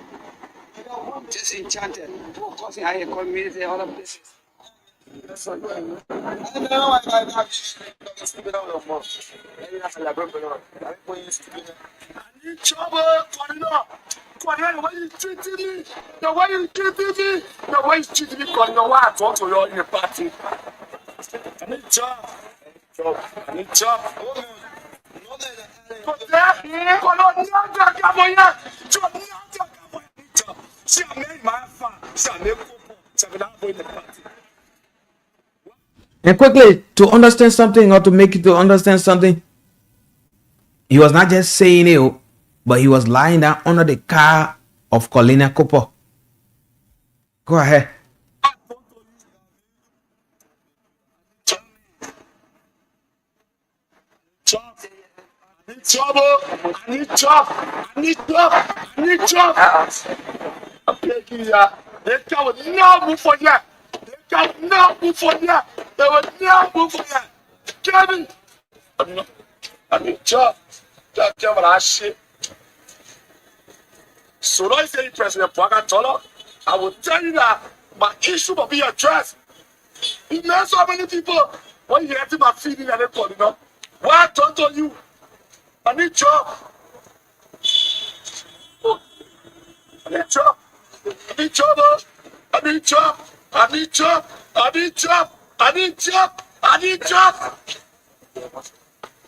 [SPEAKER 5] Just enchanted. Because I community all of this. That's what I need trouble, the way you treating me, the way you treating me, the way you treating me, why I talk to you in the party. I need job. I need job.
[SPEAKER 3] And quickly, to understand something or to make you to understand something, he was not just saying it, but he was lying down under the car of Colina Cooper. Go ahead.
[SPEAKER 5] Trouble. I need job. I need job. I need job. I'm begging you. They can not move for you. They can not move for you. They will not move for you. Kevin. I need job. That job I shit. So don't say President Pagatola. I will tell you that my issue will be addressed. You know so many people when you have to my feeling and they call you know. Why I talk to you? I need job. I need job. I need job. I need job. I need job. I need job. I need job. I need job.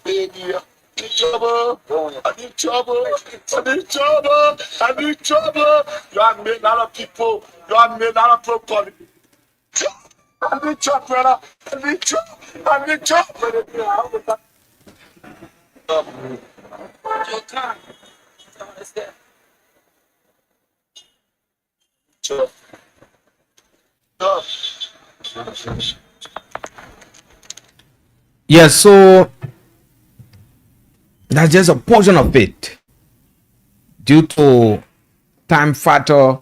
[SPEAKER 5] Baby, I need trouble. I need trouble. I need trouble. I need trouble. You have made a lot of people. You have made a lot of people calling. I need job, brother. I need job. I need job. Your time. Job. Job.
[SPEAKER 3] Yeah, so that's just a portion of it. Due to time factor,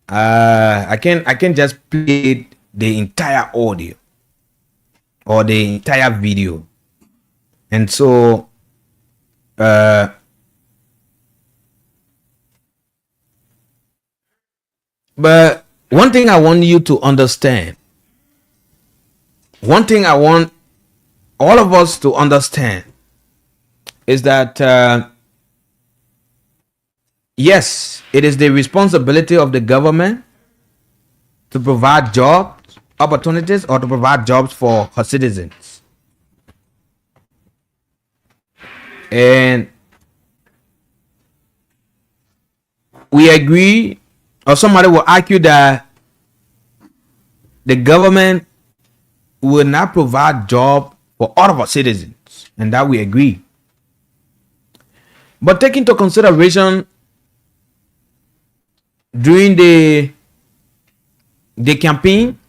[SPEAKER 3] I can just play the entire audio or the entire video, and so but one thing I want you to understand, one thing I want all of us to understand is that yes, it is the responsibility of the government to provide job opportunities or to provide jobs for her citizens. And we agree, or somebody will argue that the government will not provide job for all of our citizens, and that we agree. But take into consideration during the campaign,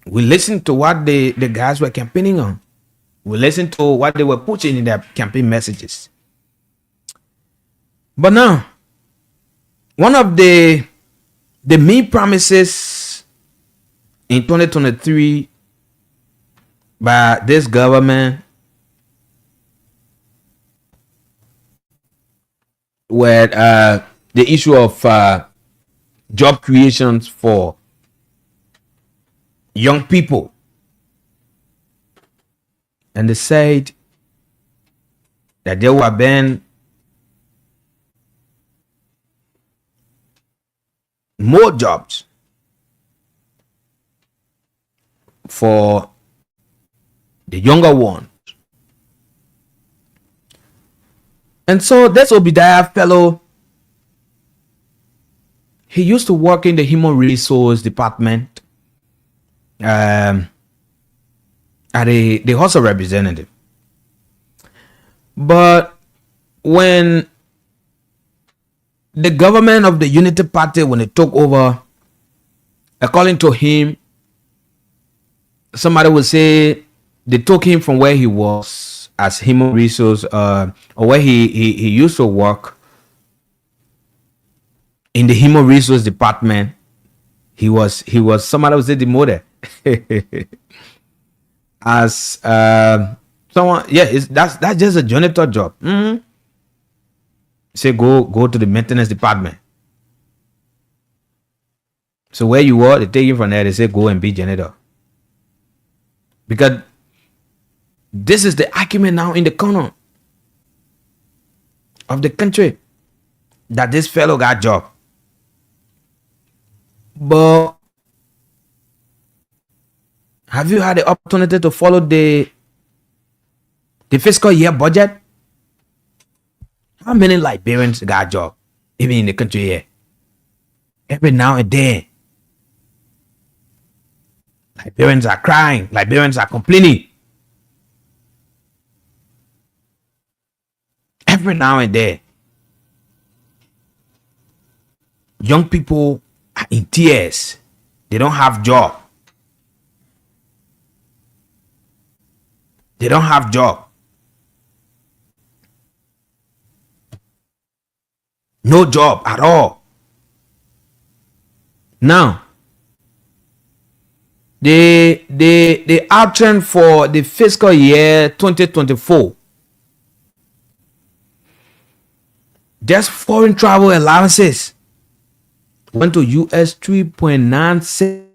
[SPEAKER 3] we listened to what the guys were campaigning on. We listened to what they were pushing in their campaign messages. But now, one of the main promises in 2023 by this government were the issue of job creations for young people. And they said that there will have been more jobs for the younger ones. And so this Obadiah fellow, he used to work in the human resource department at the House of Representative. But when the government of the Unity Party, when it took over, according to him, somebody would say they took him from where he was as human resource, or where he used to work in the human resource department. He was somebody would say demoted as someone. Yeah, that's just a janitor job. Say go to the maintenance department. So where you were, they take you from there. They say go and be janitor. Because this is the argument now in the corner of the country, that this fellow got job. But have you had the opportunity to follow the fiscal year budget? How many Liberians got a job, even in the country here? Every now and then, Liberians are crying, Liberians are complaining. Every now and then, young people are in tears. They don't have job. They don't have job. No job at all. Now, the outtrend for the fiscal year 2024, just foreign travel allowances went to US 3.97.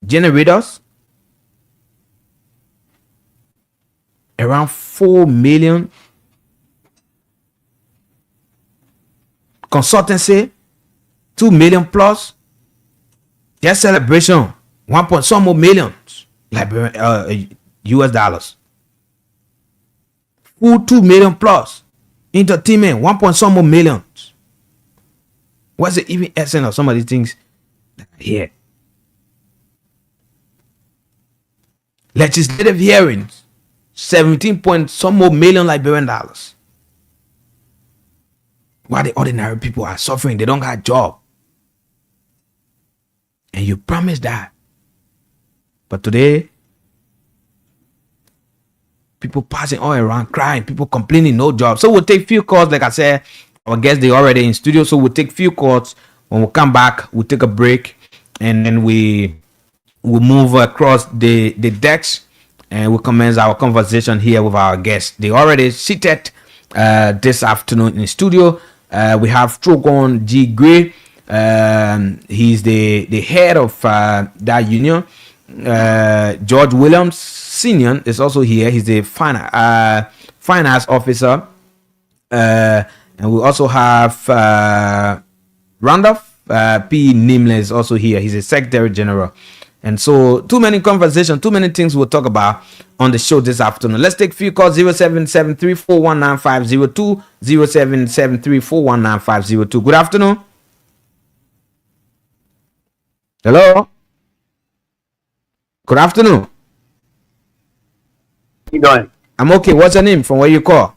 [SPEAKER 3] Generators around 4 million. Consultancy 2 million plus. Just celebration 1 point some more millions US dollars. Food 2 million plus. Entertainment 1 point some more millions. What's the even essence of some of these things here? Legislative hearings 17 point some more million Liberian dollars. While the ordinary people are suffering, they don't got a job. And you promise that. But today, people passing all around crying, people complaining, no job. So we'll take few calls. Like I said, our guests, they already in studio. So we'll take few calls. When we come back, we'll take a break. And then we'll move across the decks. And we'll commence our conversation here with our guests. They already seated this afternoon in the studio. We have Trogon G. Gray. He's the head of that union. George Williams Senior is also here. He's the finance officer. And we also have Randolph P. Nimley is also here. He's a secretary general. And so too many conversations, too many things we'll talk about on the show this afternoon. Let's take a few calls. 0773419502, 0773419502. Good afternoon. Hello. Good afternoon.
[SPEAKER 6] How you doing?
[SPEAKER 3] I'm okay. What's your name? From where you call?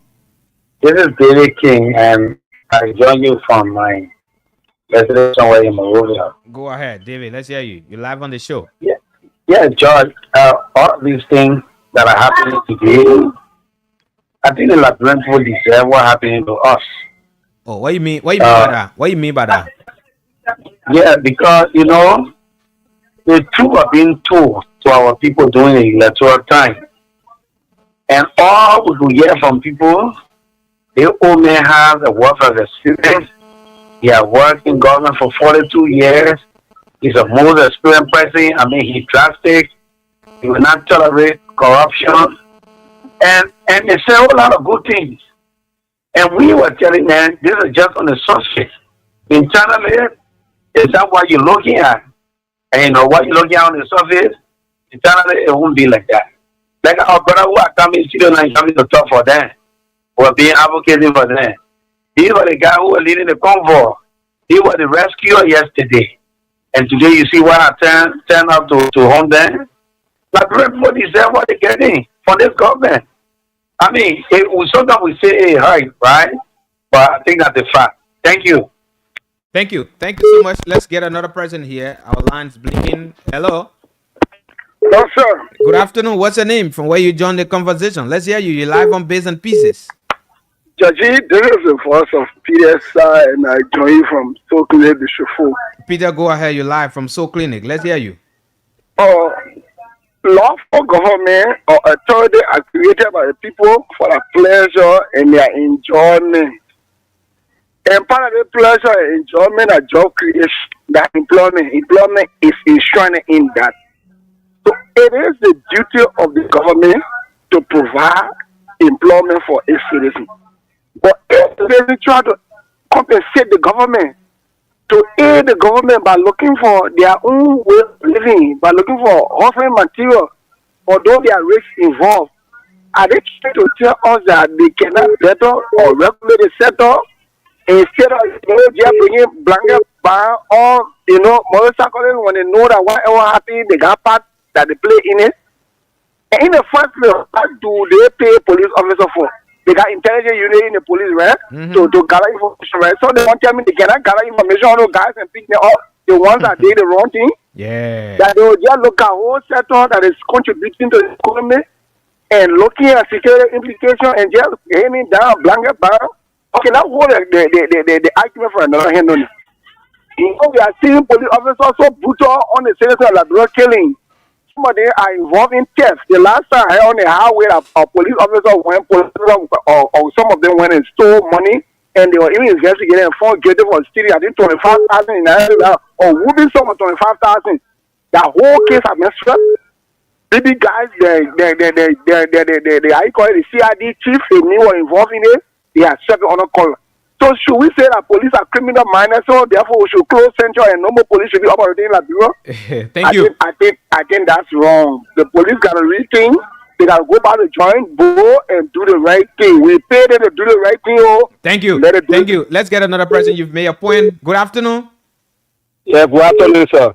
[SPEAKER 6] This is David King, and I join you from my residence somewhere in Monrovia.
[SPEAKER 3] Go ahead, David. Let's hear you. You're live on the show.
[SPEAKER 6] Yeah, George. All these things that are happening today, I think the Liberian people deserve what happening to us.
[SPEAKER 3] Oh, what you mean? What you mean by that? What you mean by that?
[SPEAKER 6] Yeah, because the truth are being told to our people during the electoral time, and all we could hear from people, they all may have a wealth of experience. He has worked in government for 42 years. He's a most experienced person. I mean, he's drastic. He will not tolerate corruption. And they say a whole lot of good things. And we were telling them, this is just on the surface. Internally, is that what you're looking at? And what you're looking at on the surface, internally, it won't be like that. Like our brother who are coming to and coming to talk for them, who are being advocating for them. He was the guy who was leading the convoy. He was the rescuer yesterday. And today you see what I turn up to home them. Like people deserve what they're getting from this government. I mean, sometimes we say, hey, right? But I think that's the fact. Thank you.
[SPEAKER 3] Thank you. Thank you so much. Let's get another person here. Our line's blinking. Hello.
[SPEAKER 5] Hello, sir.
[SPEAKER 3] Good afternoon. What's your name? From where you joined the conversation? Let's hear you. You're live on Bits and Pieces.
[SPEAKER 5] Jaji, this is the voice of PSI, and I join you from So Clinic, the Shofo.
[SPEAKER 3] Peter, go ahead. You're live from Soul Clinic. Let's hear you.
[SPEAKER 5] Lawful government or authority are created by the people for their pleasure and their enjoyment. And part of the pleasure and enjoyment of job creation, that employment is enshrined in that. So it is the duty of the government to provide employment for its citizens. But if they try to compensate the government, to aid the government by looking for their own way of living, by looking for offering material, although there are risks involved, are they trying to tell us that they cannot better or regulate the sector instead of just bringing blanket ban or motorcycling when they know that whatever happens, they got part that they play in it? And in the first place, what do they pay police officers for? They got intelligence unit in the police, right? To gather information, right? So they won't tell me they cannot gather information on those guys and pick them up. The ones that did the wrong thing.
[SPEAKER 3] Yeah.
[SPEAKER 5] That they will just look at whole sector that is contributing to the economy and looking at security implications and just handing down blanket ban. Okay, that's what the argument for another hand on it. We are seeing police officers so brutal on the citizen like drug killing. Some of them are involved in theft. The last time I on the highway, a police officer went, or some of them went and stole money, and they were even investigating and found guilty for stealing, I think 25,000 in Nigeria, or wounding someone 25,000. That whole case has been swept. Maybe guys, I call it the CID chief, they were involved in it, they are swept on a color. So should we say that police are criminal minded, so therefore we should close Central and no more police should be operating in Liberia?
[SPEAKER 3] Thank you.
[SPEAKER 5] I think that's wrong. The police got to rethink. They got to go back to join, go and do the right thing. We pay them to do the right thing.
[SPEAKER 3] Thank you. Thank you. Let's get another person. You've made a point. Good afternoon.
[SPEAKER 6] Yeah, good afternoon, sir.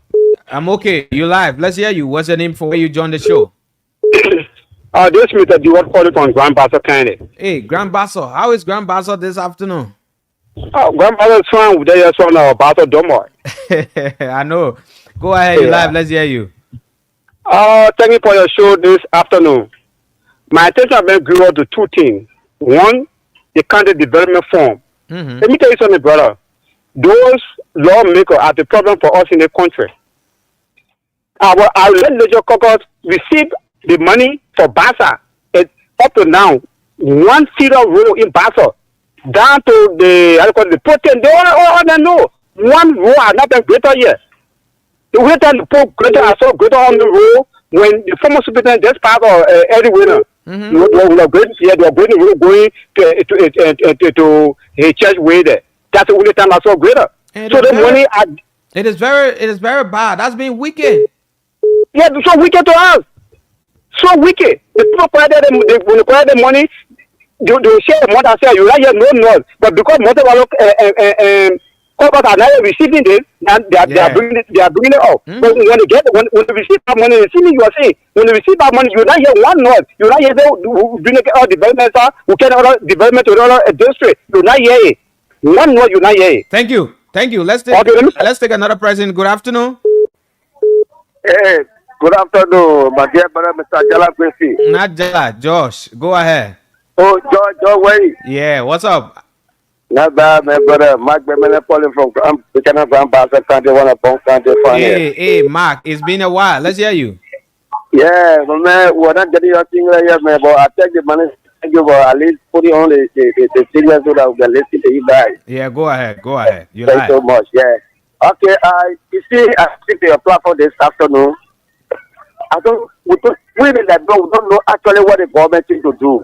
[SPEAKER 3] I'm okay. You live. Let's hear you. What's your name from where you joined the show?
[SPEAKER 6] This is Mr. Diwar calling from Grand Basso County.
[SPEAKER 3] Hey, Grand Basso. How is Grand Basso this afternoon?
[SPEAKER 6] Grand Basso is fine. They just on our Basso Domor.
[SPEAKER 3] I know. Go ahead. You live. Let's hear you.
[SPEAKER 6] Thank you for your show this afternoon. My attention has been grew up to two things. One, the county development fund. Let me tell you something, brother. Those lawmakers are the problem for us in the country. Our legislature caucus received the money for Bassa. Up to now, one feeder road in Bassa, down to the protein, they all know. One road has not been greater yet. The way that the poor greater are so greater on the road when the former superintendent just passed Eddie Winner. They were going to a church way there. That's the only time I saw greater. So the money
[SPEAKER 3] it is very bad. That's been wicked.
[SPEAKER 6] Yeah, so wicked to us. So wicked. The people provided them, when they provide the money, they will share the money and say, you right here, no noise. But because most of our corporates are now receiving this, and they are bringing it up. But when they get when they receive that money, they see me, you are saying, when they receive that money, you not hear one noise. You not hear doing all development, we can all development to all district. You not hear it. One noise, you not hear it.
[SPEAKER 3] Thank you. Let's take another person. Good afternoon.
[SPEAKER 7] Hey, good afternoon, my dear brother, Mr. Jala Quincy.
[SPEAKER 3] Not Jala, Josh. Go ahead.
[SPEAKER 7] Oh, George, wait.
[SPEAKER 3] Yeah, what's up?
[SPEAKER 7] Not bad, my brother. Mark Bemelet calling from Buchanan Grand Basset County, one of Pong County.
[SPEAKER 3] Hey, Mark, it's been a while. Let's hear you.
[SPEAKER 7] Yeah, but man, we're not getting your thing right here, man. But I take the money. Thank you for at least putting on the signal so that we can listen to you guys.
[SPEAKER 3] Yeah, go ahead. You
[SPEAKER 7] Thank you so much. Yeah. Okay, you see, I speak to your platform this afternoon. We don't know actually what the government is to do.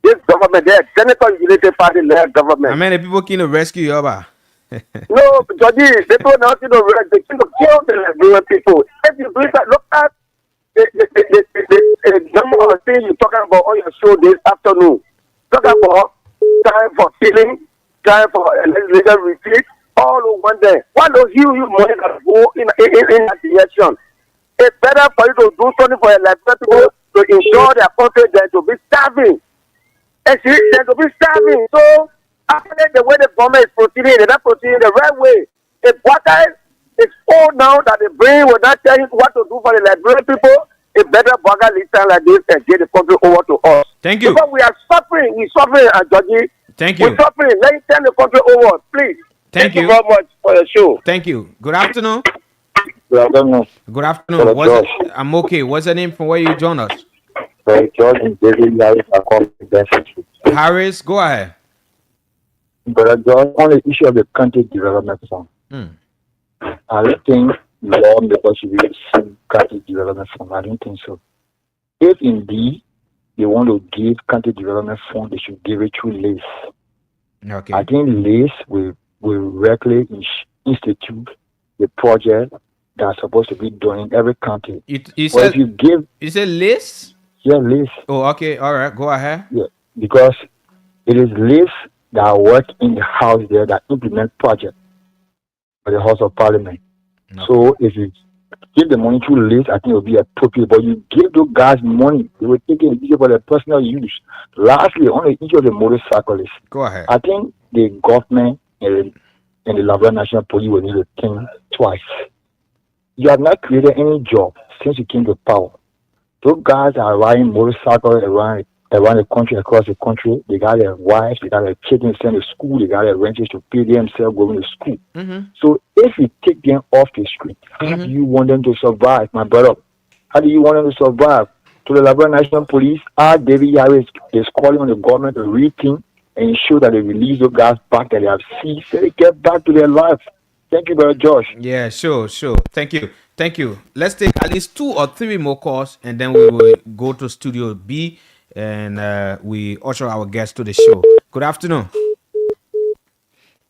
[SPEAKER 7] This government, the Senator Unity Party led government.
[SPEAKER 3] How many people can rescue you?
[SPEAKER 7] No, Jody, they don't know they can kill the Liberian people. If you do that, look at the number of things you're talking about on your show this afternoon. Talk about time for healing, time for legal retreat, all in one day. Why don't you money that go in that direction? It's better for you to do something for your Liberian people to ensure their country than to be starving. And see, they're to be starving. So, after the way the government is proceeding, they're not proceeding the right way. If water is old now that the brain will not tell you what to do for the Liberian people, it's better Baga listen like this and get the country over to us.
[SPEAKER 3] Thank you.
[SPEAKER 7] Because we are suffering. We're suffering, Georgie.
[SPEAKER 3] Thank you.
[SPEAKER 7] We're suffering. Let me turn the country over, please.
[SPEAKER 3] Thank you
[SPEAKER 7] very much for your show.
[SPEAKER 3] Thank you. Good afternoon.
[SPEAKER 6] Good afternoon.
[SPEAKER 3] Good afternoon. I'm okay. What's the name from where you join us?
[SPEAKER 6] George and David Harris are calling
[SPEAKER 3] Harris, go ahead.
[SPEAKER 6] But on the issue of the country development fund, I don't think lawmakers should be using country development fund. I don't think so. If indeed they want to give country development fund, they should give it through LACE.
[SPEAKER 3] Okay.
[SPEAKER 6] I think LACE will regularly institute the project that's supposed to be done in every country.
[SPEAKER 3] You said LACE?
[SPEAKER 6] Yeah, LACE.
[SPEAKER 3] Oh, okay. All right. Go ahead.
[SPEAKER 6] Yeah, because it is LACE that work in the house there that implement project for the House of Parliament. Okay. So if you give the money through LACE, I think it will be appropriate. But you give those guys money, they will take it for their personal use. Lastly, on the issue of the motorcyclists,
[SPEAKER 3] go ahead.
[SPEAKER 6] I think the government and the Liberia National Police will need to think twice. You have not created any job since you came to power. Those guys are riding motorcycles around the country, across the country. They got their wives, they got their children sent to school, they got their renters to pay themselves going to school. So if you take them off the street, how do you want them to survive, my brother? How do you want them to survive? To the Liberia National Police, David Harris is calling on the government to rethink and ensure that they release those guys back that they have seized so they get back to their lives. Thank you, brother Josh.
[SPEAKER 3] Yeah, sure. Thank you. Let's take at least 2 or 3 more calls, and then we will go to Studio B, and we usher our guests to the show. Good afternoon.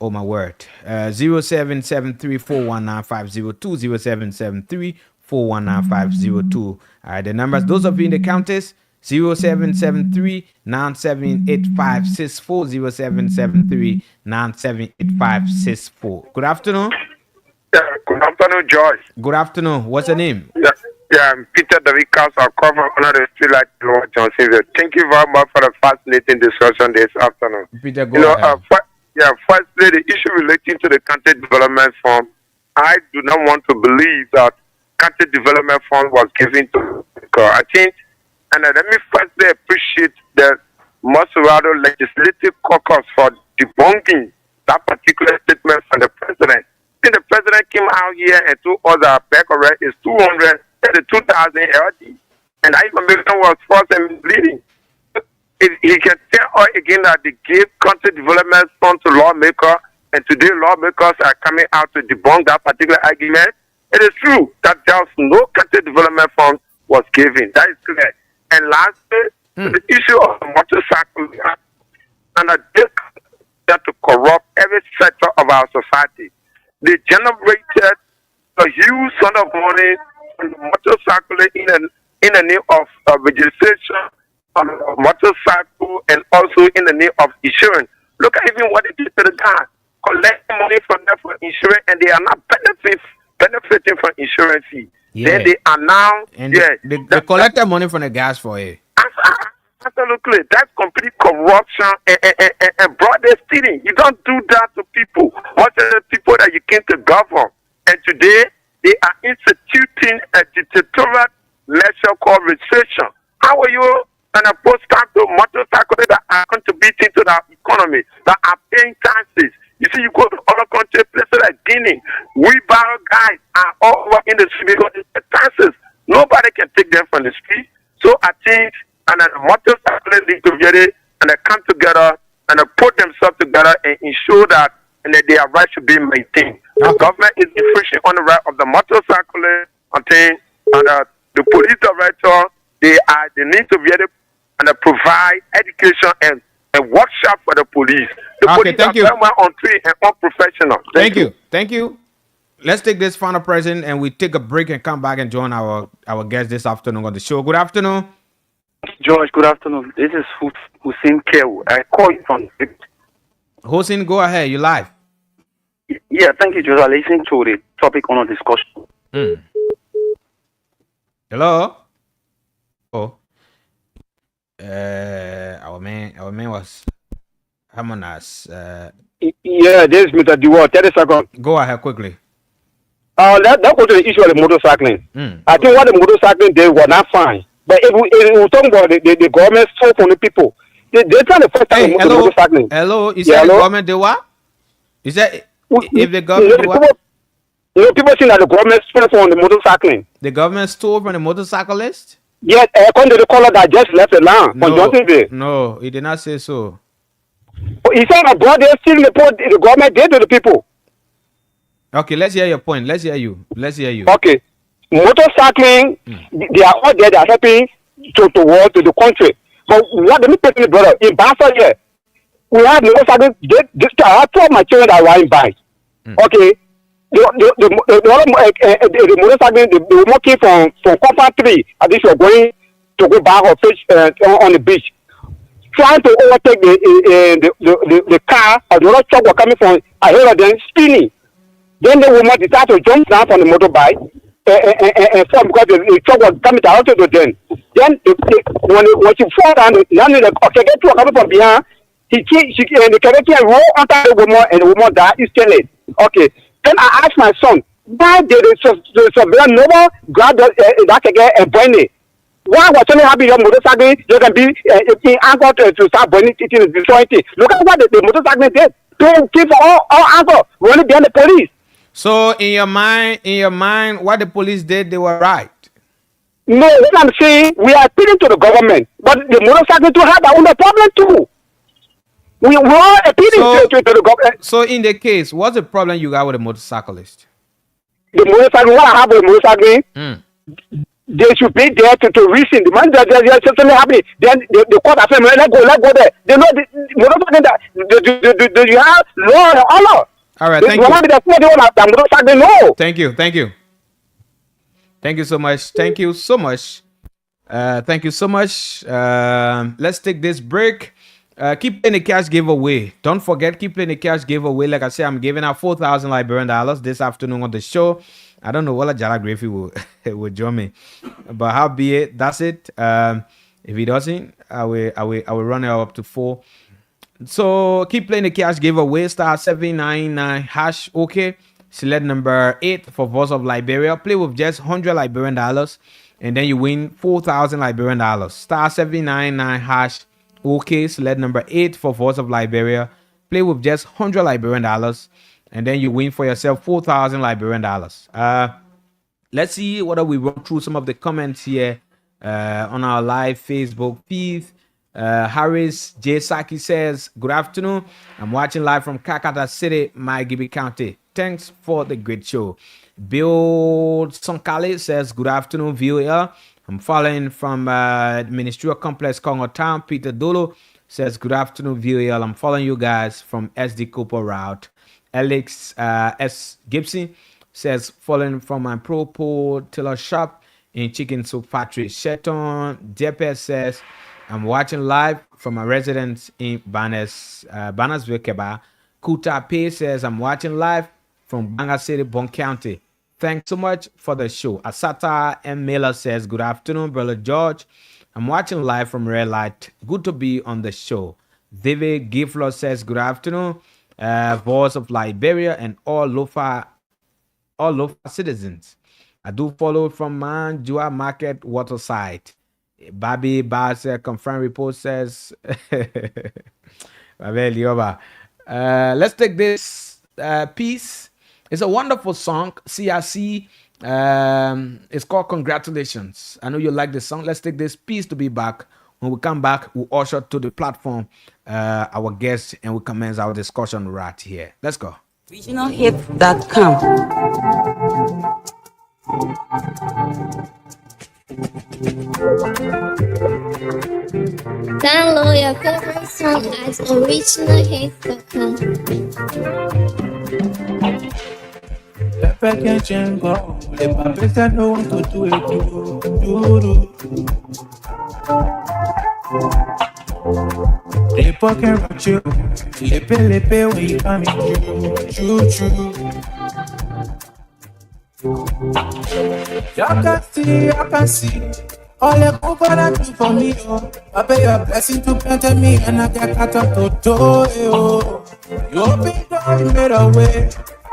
[SPEAKER 3] Oh, my word. 0773-419-502, 0773-419-502. All right, the numbers, those of you in the counters, 0773-978564, 0773-978564. Good afternoon.
[SPEAKER 7] Yeah, good afternoon, George.
[SPEAKER 3] Good afternoon. What's your name?
[SPEAKER 7] Yeah, I'm Peter David Castle. I come from another street like Lord Johnson. Thank you very much for the fascinating discussion this afternoon.
[SPEAKER 3] Peter, go ahead.
[SPEAKER 7] Firstly, the issue relating to the country development fund, I do not want to believe that country development fund was given to I think, and let me firstly appreciate the Maserado Legislative Caucus for debunking that particular statement from the president. The president came out here and told us that back already is 232,000 LD, and that information was false and misleading. He can tell us again that they gave country development fund to lawmakers, and today lawmakers are coming out to debunk that particular argument. It is true that there was no country development fund was given. That is clear. And lastly, the issue of motorcycle and a that to corrupt every sector of our society. They generated a huge sum of money on the motorcycle in the name of registration on the motorcycle and also in the name of insurance. Look at even what they did to the guy. Collect money from them for insurance, and they are not benefiting from insurance fee.
[SPEAKER 3] Yeah.
[SPEAKER 7] Then they are now,
[SPEAKER 3] and they collected money from the gas for it.
[SPEAKER 7] Absolutely, that's complete corruption and broad-based stealing. You don't do that to people. What are the people that you came to govern? And today they are instituting a dictatorial measure called recession. How are you an opposed to motorcycles that are contributing to the economy, that are paying taxes? You see, you go to other countries, places like Guinea, wheelbarrow guys are all over in the street because the taxes. Nobody can take them from the street. So I think, and then motorcyclists need to get it, and they come together and they put themselves together and ensure that and that their rights should be maintained. The government is infringing on the right of the motorcyclist, and the police director, they need to get it and they provide education and workshop for the police. The police
[SPEAKER 3] thank you.
[SPEAKER 7] are very well untrained and unprofessional.
[SPEAKER 3] Thank you. Let's take this final present and we take a break and come back and join our guest this afternoon on the show. Good afternoon.
[SPEAKER 8] George, good afternoon. This is Hussein Kew. I call you from Bitz.
[SPEAKER 3] Hussein, go ahead. You live.
[SPEAKER 8] Yeah, thank you, George. I listened to the topic on our discussion.
[SPEAKER 3] Hello. Oh. Our man was harmonious.
[SPEAKER 9] Yeah, this is Mr. Dewar. 30 seconds.
[SPEAKER 3] Go ahead quickly.
[SPEAKER 9] That go to the issue of the motorcycling. I think what the motorcycling did was not fine. But if we talk about the government stole from the people, they try to first time motorcycling.
[SPEAKER 3] Hello, you said the government did what? You said if the government did what?
[SPEAKER 9] People think that the government stole from the motorcycling.
[SPEAKER 3] The government stole from the motorcyclist?
[SPEAKER 9] Yes, according to the caller that just left the land on Johnsonville.
[SPEAKER 3] No, he did not say so.
[SPEAKER 9] He said that God is still the government did to the people.
[SPEAKER 3] Okay, let's hear your point. Let's hear you.
[SPEAKER 9] Okay. Motorcycling, they are all there, they are helping to the country. But what let me tell you, brother, in Basa here, we have motorcycling, I have 2 of my children that are in bikes. Okay. The motorcycling, they were walking from Copper 3, at least you're going to go back or fish on the beach. Trying to overtake the car or the other truck was coming from ahead of them, spinning. Then the woman decided to jump down from the motorbike and fall because the truck was coming out to them. Then when she fall down, the truck coming from behind, the character roll onto the woman and the woman died instantly. Okay. Then I asked my son, why did the surveillance never grab that again and burn it? Why was something happening on motorcycle? You can be in anger to start burning it and destroying it. Look at what the motorcycle did. To keep all anger running behind the police.
[SPEAKER 3] So in your mind, what the police did, they were right.
[SPEAKER 9] No, what I'm saying, we are appealing to the government, but the motorcycle to have their own problem too. We are appealing to the government.
[SPEAKER 3] So in the case, what's the problem you got with the motorcyclist?
[SPEAKER 9] The motorcycle, what I have with the motorcycle, they should be there to reason. The man that there's something happening, then the court has said, let go there. They know the motorcycle that you have law and honor.
[SPEAKER 3] All right, thank you. Thank you. Thank you so much. Let's take this break. Keep playing the cash giveaway. Don't forget, keep playing the cash giveaway. Like I said, I'm giving out 4,000 Liberian dollars this afternoon on the show. I don't know what a Jala Griffey will join me, but how be it? That's it. If he doesn't, I will run it up to 4. So keep playing the cash giveaway. Star 799 hash. Okay. Select number 8 for Voice of Liberia. Play with just 100 Liberian dollars, and then you win 4,000 Liberian dollars. Star 799 hash. Okay. Select number 8 for Voice of Liberia. Play with just 100 Liberian dollars, and then you win for yourself 4,000 Liberian dollars. Let's see whether we run through some of the comments here on our live Facebook feed. Harris J. Saki says, good afternoon. I'm watching live from Kakata City, Maigibi County. Thanks for the great show. Bill Sonkale says, good afternoon, VOL. I'm following from Ministerial Complex, Congo Town. Peter Dolo says, good afternoon, VOL. I'm following you guys from SD Cooper route. Alex S. Gibson says, following from my Pro tailor shop in Chicken Soup Factory. Sheton Depes says, I'm watching live from my residence in Bannersville, Quebec. Kuta P says, I'm watching live from Banga City, Bon County. Thanks so much for the show. Asata M. Miller says, good afternoon, Brother George. I'm watching live from Red Light. Good to be on the show. David Giflo says, good afternoon. Voice of Liberia and all Lofa citizens. I do follow from Manjua Market Waterside. Bobby Bass confirmed report says, let's take this piece. It's a wonderful song. CRC. It's called Congratulations. I know you like the song. Let's take this piece to be back. When we come back, we'll usher to the platform our guests and we commence our discussion right here. Let's go.
[SPEAKER 1] Regionalhip.com.
[SPEAKER 10] Download your favorite song at originalhip.com.
[SPEAKER 4] Pepe can go. The papers know what to do it. They pocket rock you. Lepe when you come in. Choo. I can see. All the people that do for me, oh. I pay your blessing to plant me and I get cut up to do, oh. You open door, you made a way.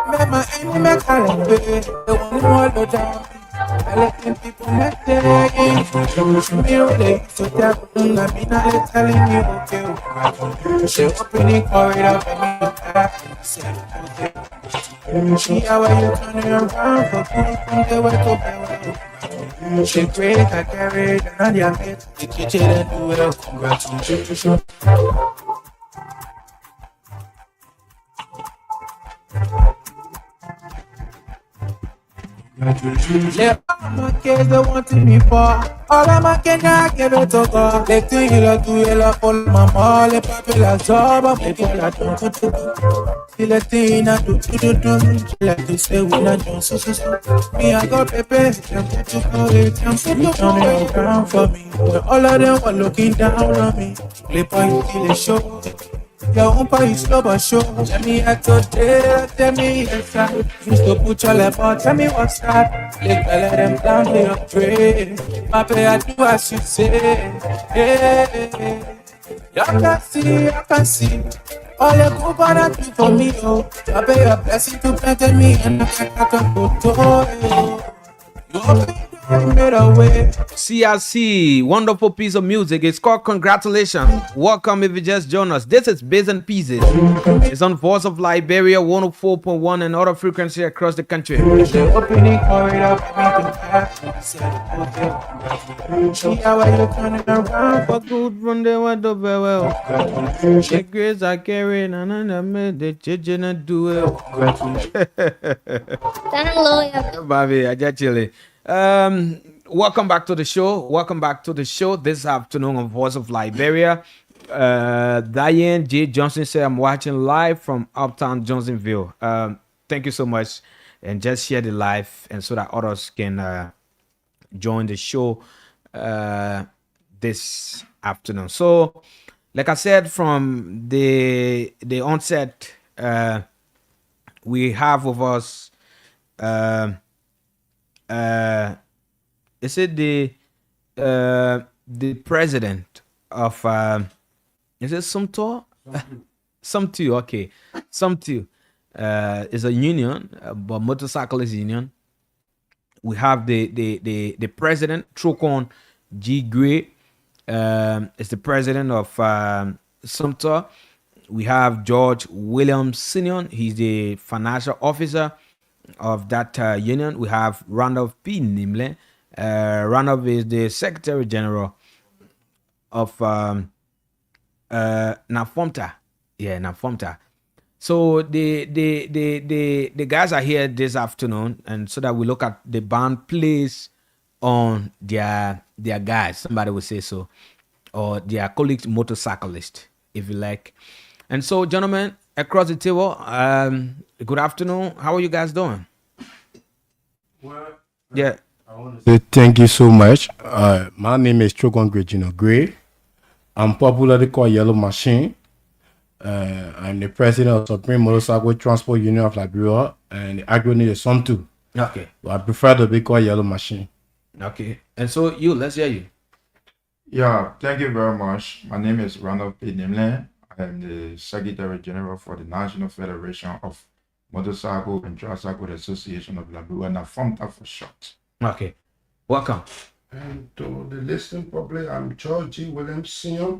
[SPEAKER 4] Make my enemy call away. They want to hold it down. I let them people make their game. Me they so tell me not telling you okay. She open the corridor for me to pass. See how you turn around for good from the way to bed. She great, I carried another bit. The kitchen and do it. Congratulations. Yeah, all my kids they wanted me for. All of my Kenya give it to God. They think you love to yell for mama. Les papel job, les pour la don. See the thing I do. She like to say when I don't so. Me I got Pepe, them put to go it. Them put to turn it around for me. When all of them were looking down on me. Les boys feel the show. Your own part is slow but show. Tell me I today, tell me yes I used to put your left out, tell me what's that. Let them down to your tray. My pay I do as you say. Hey. I can see. All the good that do for me, oh. I pay your blessing to plant me and I can't cut a photo. You open made a way.
[SPEAKER 3] CRC, wonderful piece of music. It's called Congratulations. Welcome if you just joined us. This is Bits and Pieces. It's on Voice of Liberia 104.1 and other frequency across the country.
[SPEAKER 4] The opening corridor see how you turning around for
[SPEAKER 3] good from the one to well. The grace I carry and I made the children do it.
[SPEAKER 10] Download.
[SPEAKER 3] Baby, I just chilling. Welcome back to the show. This afternoon on Voice of Liberia. Diane J. Johnson said, I'm watching live from Uptown Johnsonville. Thank you so much. And just share the live and so that others can join the show this afternoon. So, like I said from the onset, we have with us is it the president of is it Sumto? Sumto, okay. Sumto is a union, but motorcyclist union. We have the president, Trokon G. Gray, is the president of Sumto. We have George Williams Senior. He's the financial officer of that union. We have Randolph P. Nimle. Randolph is the Secretary General of Nafomta. Yeah, Nafomta. So the guys are here this afternoon, and so that we look at the band plays on their guys. Somebody will say so, or their colleagues motorcyclist, if you like. And so, gentlemen, across the table, good afternoon. How are you guys doing? Yeah.
[SPEAKER 11] Thank you so much. My name is Chogon Gregino Gray. I'm popularly called Yellow Machine. I'm the president of Supreme Motorcycle Transport Union of Liberia, and the acronym is SOM2.
[SPEAKER 3] Okay.
[SPEAKER 11] But I prefer to be called Yellow Machine.
[SPEAKER 3] Okay. And so let's hear you.
[SPEAKER 12] Yeah, thank you very much. My name is Randolph P. Nimlin. I am the Secretary General for the National Federation of Motorcycle and Tricycle Association of Liberia, NAFOMTA for short.
[SPEAKER 3] Okay. Welcome.
[SPEAKER 13] And to the listening public, I'm George G. Williams Sr.,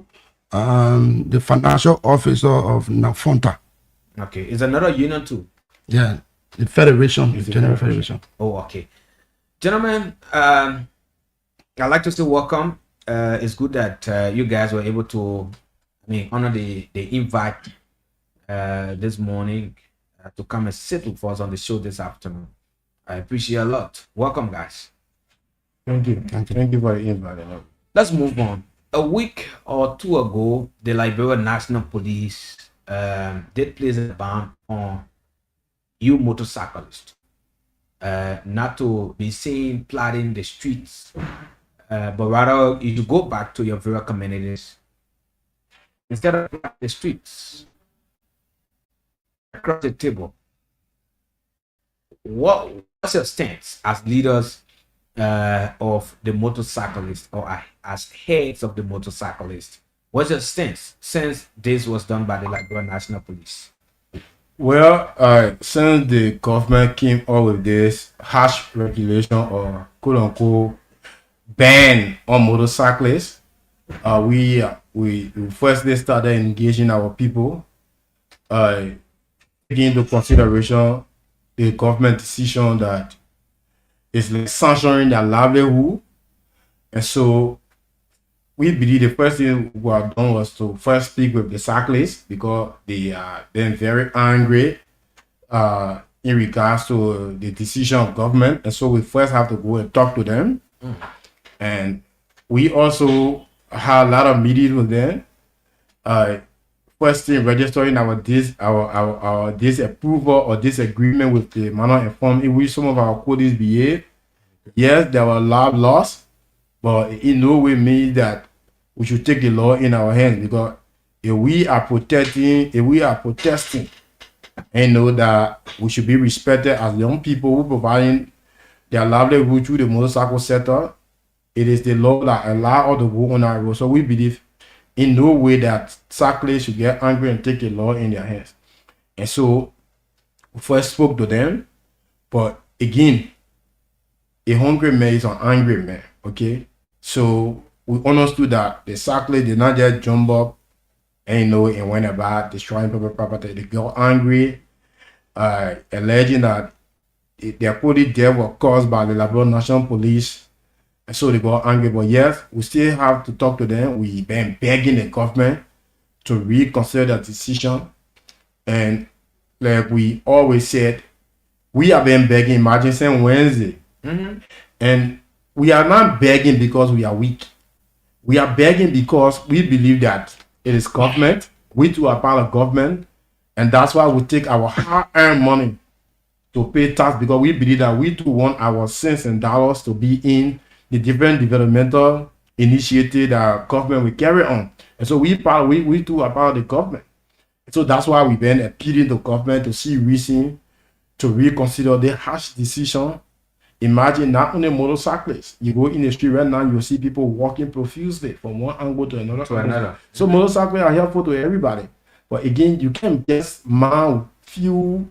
[SPEAKER 13] the financial officer of NAFOMTA.
[SPEAKER 3] Okay. Is another union too?
[SPEAKER 13] Yeah, the Federation, the General Federation.
[SPEAKER 3] Oh, okay. Gentlemen, I'd like to say welcome. It's good that you guys were able to, honor the invite this morning to come and sit with us on the show this afternoon. I appreciate a lot. Welcome, guys.
[SPEAKER 11] Thank you. Thank you for the invite.
[SPEAKER 3] Let's move on. A week or two ago, the Liberia National Police did place a ban on you motorcyclists not to be seen flooding the streets, but rather you should go back to your various communities instead of the streets across the table. What's your stance as leaders of the motorcyclists or as heads of the motorcyclists? What's your stance since this was done by the Liberia National Police?
[SPEAKER 11] Well, since the government came up with this harsh regulation or quote unquote ban on motorcyclists, we firstly started engaging our people, taking into consideration the government decision that is like sanctioning their livelihood. And so we believe the first thing we have done was to first speak with the cyclists because they are then very angry in regards to the decision of government. And so we first have to go and talk to them. And we also had a lot of meetings with them. First thing, registering our disapproval or disagreement with the manner and form in which some of our colleagues behave. Yes, there were a lot lost, but in no way means that we should take the law in our hands, because if we are protesting, and know that we should be respected as young people who providing their livelihood through the motorcycle sector. It is the law that allow us to go on our road. So we believe in no way that cyclists should get angry and take the law in their hands. And so we first spoke to them, but again, a hungry man is an angry man. Okay, so we understood that the cyclists did not just jump up and and went about destroying public property. They got angry, alleging that their police death was caused by the Liberia National Police. And so they got angry. But yes, we still have to talk to them. We've been begging the government to reconsider that decision. And like we always said, we have been begging. Imagine saying Wednesday. And we are not begging because we are weak. We are begging because we believe that it is government. We too are part of government. And that's why we take our hard-earned money to pay tax, because we believe that we too want our cents and dollars to be in the different developmental initiative that government will carry on. And so we too are part of the government. So that's why we've been appealing to government to see reason to reconsider the harsh decision. Imagine not only motorcyclists. You go in the street right now, you'll see people walking profusely from one angle to another. So motorcycles are helpful to everybody. But again, you can't just mount few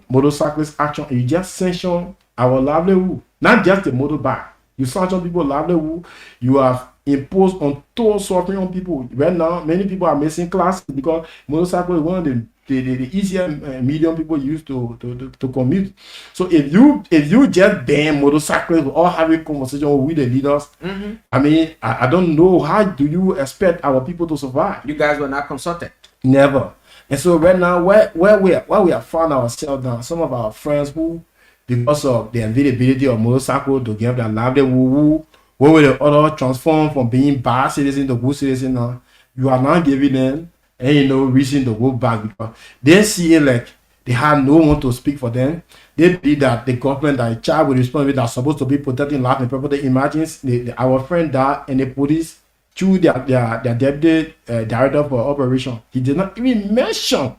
[SPEAKER 11] motorcyclist action. You just sanction our livelihood. Not just the motorbike. You sanction people's livelihood. You have imposed on total suffering on people. Right now, many people are missing classes because motorcycle is one of the easier medium people use to commute. So if you just ban motorcyclists or having conversation with the leaders, I don't know, how do you expect our people to survive?
[SPEAKER 3] You guys were not consulted.
[SPEAKER 11] Never. And so right now, where we have found ourselves now, some of our friends who, because of the availability of motorcycle to give their livelihood, where will the other transform from being bad citizen to good citizen now? You are not giving them reason to go back, because they see it like They have no one to speak for them. They believe that the government, that a child with responsibility that's supposed to be protecting life and property, imagines our friend died and the police through their deputy director for operation. He did not even mention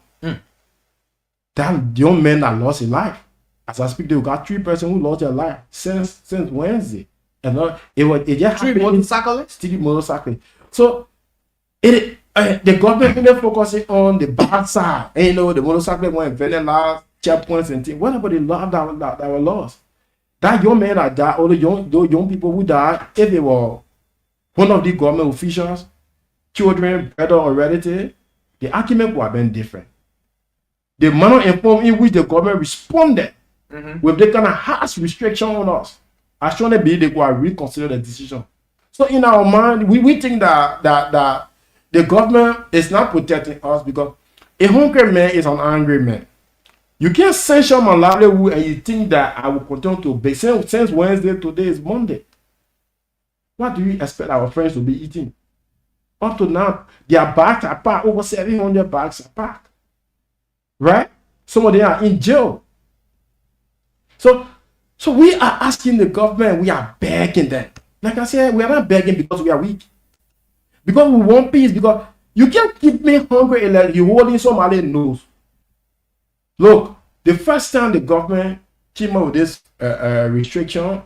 [SPEAKER 11] that young man that lost his life. As I speak, they got 3 persons who lost their life since Wednesday. And it just
[SPEAKER 3] 3 motorcyclists?
[SPEAKER 11] 3 motorcyclists. So the government really focusing on the bad side. And you know, the motorcyclists went very large checkpoints and things. What about the love that were lost? That young man that died, all those young people who died, if they were one of the government officials, children, brother or relative, the argument would have been different. The manner and form in which the government responded with the kind of harsh restriction on us, I strongly believe they could reconsider the decision. So in our mind, we think that the government is not protecting us because a hungry man is an angry man. You can't censure my livelihood and you think that I will continue to be. Since Wednesday, today is Monday. What do you expect our friends to be eating? Up to now, their bags are packed. Over 700 bags are packed. Right? Some of them are in jail. So we are asking the government, we are begging them. Like I said, we are not begging because we are weak. Because we want peace. Because you can't keep me hungry like you holding somebody's nose. Look, the first time the government came up with this restriction,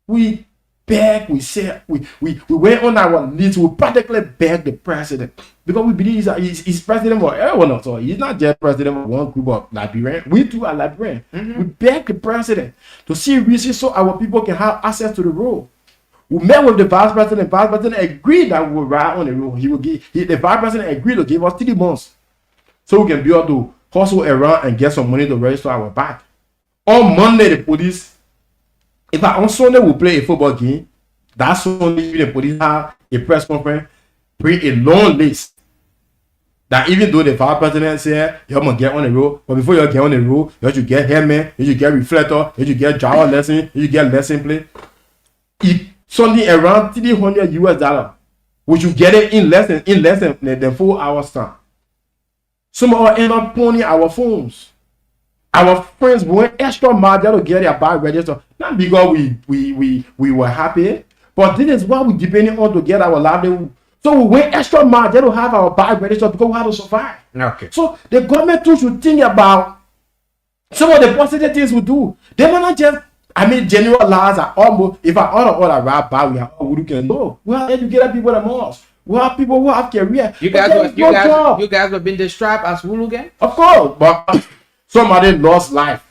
[SPEAKER 11] we begged, we said, we went on our knees, we practically begged the president. Because we believe he's president for everyone else. So he's not just president for one group of Liberians. We too are Liberians. We begged the president to see reasons so our people can have access to the road. We met with the vice president. The vice president agreed that we would ride on the road. The vice president agreed to give us 3 months so we can be able to hustle around and get some money to register our bike. On Monday, the police, on Sunday we play a football game. That Sunday, the police have a press conference, bring a long list. That even though the vice president said you're gonna get on the road, but before you get on the road, you should get helmet, you should get reflector, you should get driver lesson, you should get lesson plate. Something around $300, we should get it in less than 4 hours time. Some of us end up phoning our phones. Our friends went extra mile to get their bike registered. Not because we were happy, but this is what we depending on to get our livelihood. So we went extra mile to have our bike registered because we have to survive. Okay. So the government too should think about some of the positive things we do. They might not just general laws are almost, if I order all around by, we have all we can know. We have educated people the most. We have people who have career.
[SPEAKER 3] You guys have been described as hooligan?
[SPEAKER 11] Of course, but somebody lost life.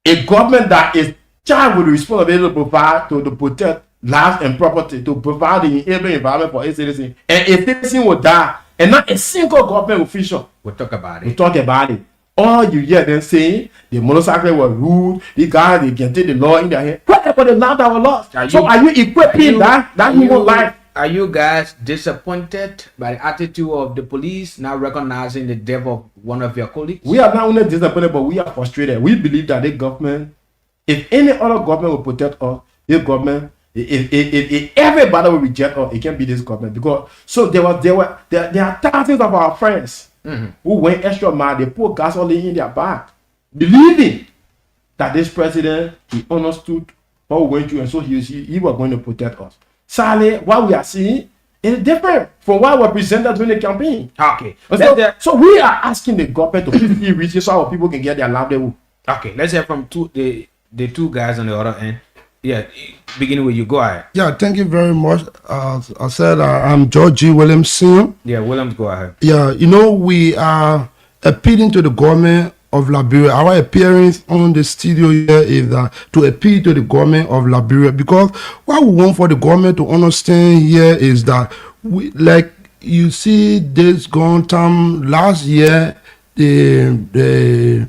[SPEAKER 11] A government that is charged with the responsibility to provide, to protect lives and property, to provide the enabling environment for a citizen, and a citizen will die, and not a single government official
[SPEAKER 3] will talk about it.
[SPEAKER 11] We'll talk about it. All you hear them saying the motorcycle was rude, the guys they can take the law in their hand. What about the life that was lost? Are you equipping that human life?
[SPEAKER 3] Are you guys disappointed by the attitude of the police now recognizing the death of one of your colleagues?
[SPEAKER 11] We are not only disappointed, but we are frustrated. We believe that the government, if any other government will protect us, this government, if everybody will reject us, it can't be this government. Because there are thousands of our friends who went extra mile, they put gasoline in their bag, believing that this president, he understood what we went through, and so he was going to protect us. Sadly, what we are seeing is different from what was presented during the campaign.
[SPEAKER 3] Okay.
[SPEAKER 11] So we are asking the government to please be rich so our people can get their livelihood.
[SPEAKER 3] Okay, let's hear from the 2 guys on the other end. Yeah, beginning with you, go ahead.
[SPEAKER 13] Yeah, thank you very much. I said I'm George G. Williamson.
[SPEAKER 3] Yeah, Williams, go ahead.
[SPEAKER 13] Yeah, we are appealing to the government of Liberia. Our appearance on the studio here is to appeal to the government of Liberia, because what we want for the government to understand here is that like you see this gone time last year, the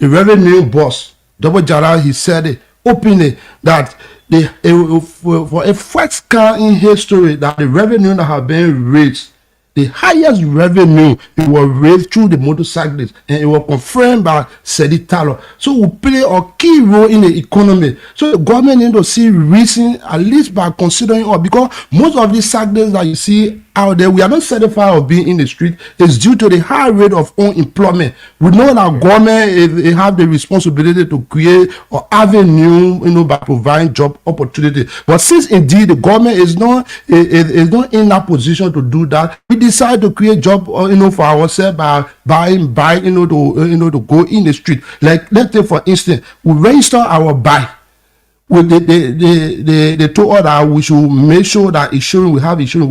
[SPEAKER 13] revenue boss, Double Jara, he said it openly that for a first time in history that the revenue that have been raised the highest revenue it was raised through the motorcyclists, and it was confirmed by Sedi Talon. So we play a key role in the economy. So the government need to see reason, at least by considering, or because most of these cyclists that you see out there, we are not certified of being in the street. It's due to the high rate of unemployment. We know that government it have the responsibility to create an avenue, by providing job opportunity. But since indeed the government is not in that position to do that, we decide to create job, for ourselves by buying, to go in the street. Like let's say for instance, we register our bike. Well, they told us that we should make sure that we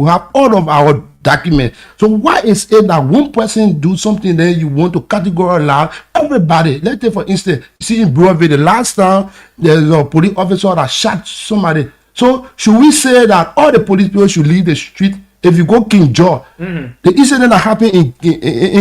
[SPEAKER 13] have all of our documents. So why is it that one person do something, then you want to categorize everybody? Let's say for instance, see in Brewerville, the last time there's a police officer that shot somebody. So should we say that all the police people should leave the street? If you go King George, the incident that happened in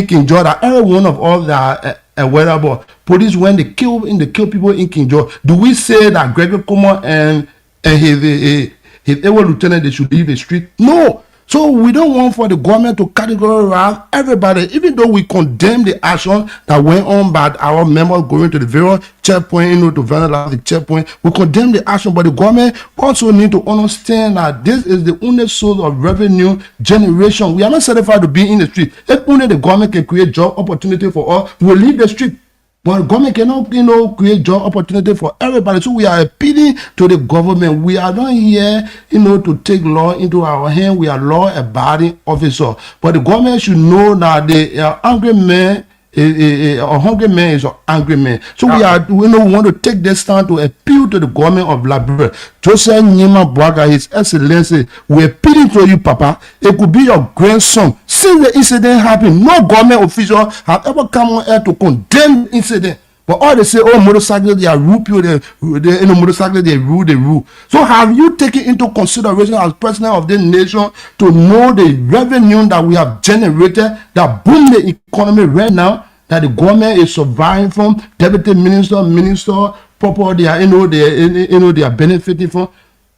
[SPEAKER 13] King George, that every one of all that whatever police when they kill people in King George, do we say that Gregory Como and his able lieutenant they should leave the street? No. So we don't want for the government to categorize everybody, even though we condemn the action that went on by our members going to the various checkpoint, to vandalize the checkpoint. We condemn the action, but the government also need to understand that this is the only source of revenue generation. We are not certified to be in the street. If only the government can create job opportunity for us, we'll leave the street. But the government cannot, create job opportunity for everybody. So we are appealing to the government. We are not here, to take law into our hand. We are law-abiding officers. But the government should know that the angry man, a hungry man is an angry man. So we want to take this time to appeal to the government of Liberia. Joseph Nyima Bwaga, His Excellency, we appealing to you, Papa. It could be your grandson. Since the incident happened, no government official have ever come on air to condemn the incident. But all they say, motorcycles, they are rude people, motorcycles, they rule the rule. So have you taken into consideration as president of the nation to know the revenue that we have generated that boom the economy right now, that the government is surviving from, deputy minister, proper, they are benefiting from.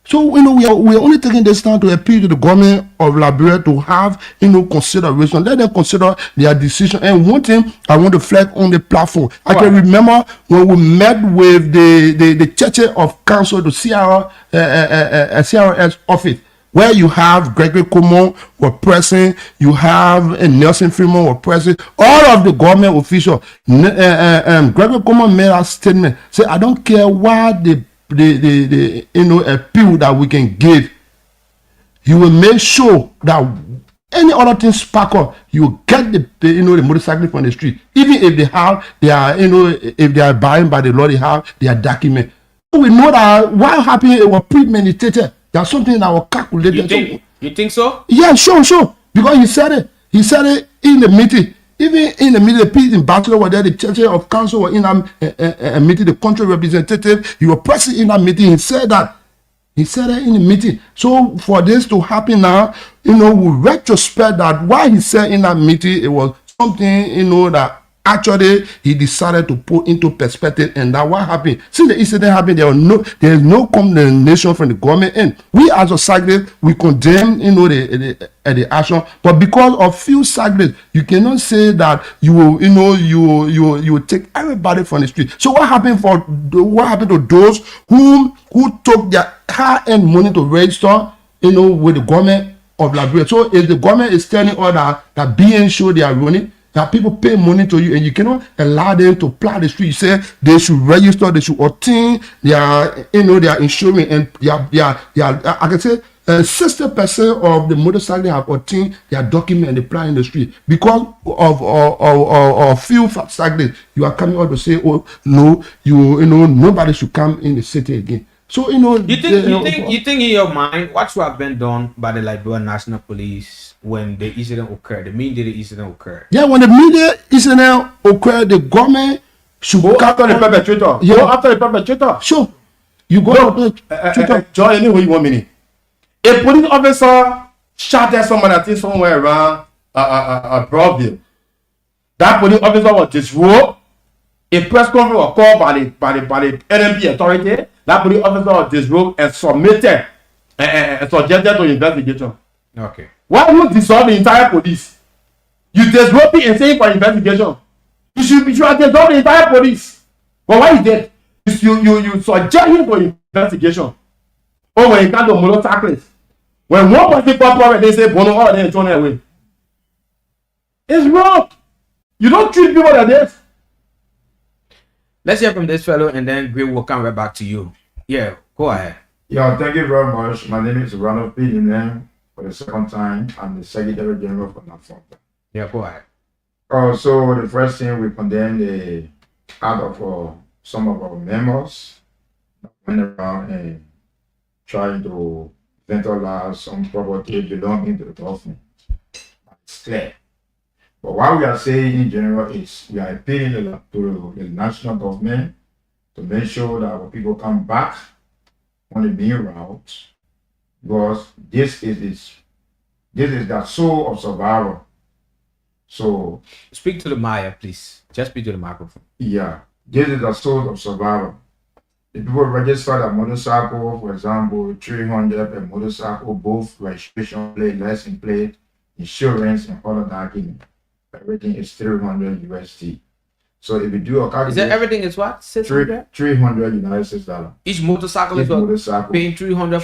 [SPEAKER 13] So, we are only taking this time to appeal to the government of Liberia to have, consideration. Let them consider their decision. And one thing I want to flag on the platform. I can remember when we met with the Church of Council, the CRS office, where you have Gregory Como were present, you have Nelson Freeman were present, all of the government officials. Gregory Como made a statement, say, I don't care what the appeal that we can give, you will make sure that any other thing sparkle, you get the motorcycle from the street, even if if they are buying by the law, they have their document. So we know that what happened, it was premeditated. There's something that was calculated.
[SPEAKER 3] You think so?
[SPEAKER 13] Yeah, sure. Because he said it in the meeting. Even in the meeting, the people in Bachelor were there, the Church of Council were in a meeting, the country representative, he was present in that meeting. He said that in the meeting. So for this to happen now, we retrospect that what he said in that meeting, it was something, that actually he decided to put into perspective, and that what happened. Since the incident happened, there is no condemnation from the government, and we as a cyclist, we condemn, the action. But because of few cyclists, you cannot say that you will take everybody from the street. So what happened to those who took their high-end money to register, with the government of Liberia? So if the government is telling us that being sure they are running, that people pay money to you and you cannot allow them to plow the street, you say they should register, they should obtain their insurance, and I can say 60% of the motorcycles have obtained their document and they plow in the street. Because of few cyclists, you are coming out to say, oh no, nobody should come in the city again. So you
[SPEAKER 3] think in your mind what should have been done by the Liberia National Police when the incident occurred, the media incident occurred?
[SPEAKER 13] Yeah, when the media incident occurred, the government should
[SPEAKER 11] go after the perpetrator.
[SPEAKER 13] Yeah.
[SPEAKER 11] Go after the perpetrator.
[SPEAKER 13] Sure, you go after the perpetrator.
[SPEAKER 11] Joy, anyway, 1 minute. A police officer shot at someone, I think somewhere around Broadville. That police officer was disrobed. A press conference was called by the NMP authority. That police officer was disrobed and submitted and suggested to investigation.
[SPEAKER 3] Okay.
[SPEAKER 11] Why would you dissolve the entire police? You disrobe it and saying for investigation. You should dissolve the entire police. But why is that? You suggest him for investigation. Or when you can't do motorcyclists. When one person pop up and they say Bono, all then turn away. It's wrong. You don't treat people like this.
[SPEAKER 3] Let's hear from this fellow and then we will come right back to you. Yeah, go ahead.
[SPEAKER 12] Yeah, thank you very much. My name is Ronald P. For the second time, I'm the Secretary General for NAFOP.
[SPEAKER 3] Yeah, go ahead.
[SPEAKER 12] So the first thing, we condemn the act of some of our members that went around and trying to vandalize some property belonging to the government. It's clear. But what we are saying in general is we are appealing to the national government to make sure that our people come back on the main route, because this is the soul of survival. So
[SPEAKER 3] speak to the Maya, please. Just speak to the microphone.
[SPEAKER 12] Yeah, this is the soul of survival. The people register a motorcycle, for example, 300 per motorcycle, both registration plate, license plate, insurance, and other documents. Everything is 300 USD. So if you do a calculation,
[SPEAKER 3] is that everything is what? 600?
[SPEAKER 12] 300 United States dollars.
[SPEAKER 3] Each motorcycle is paying 300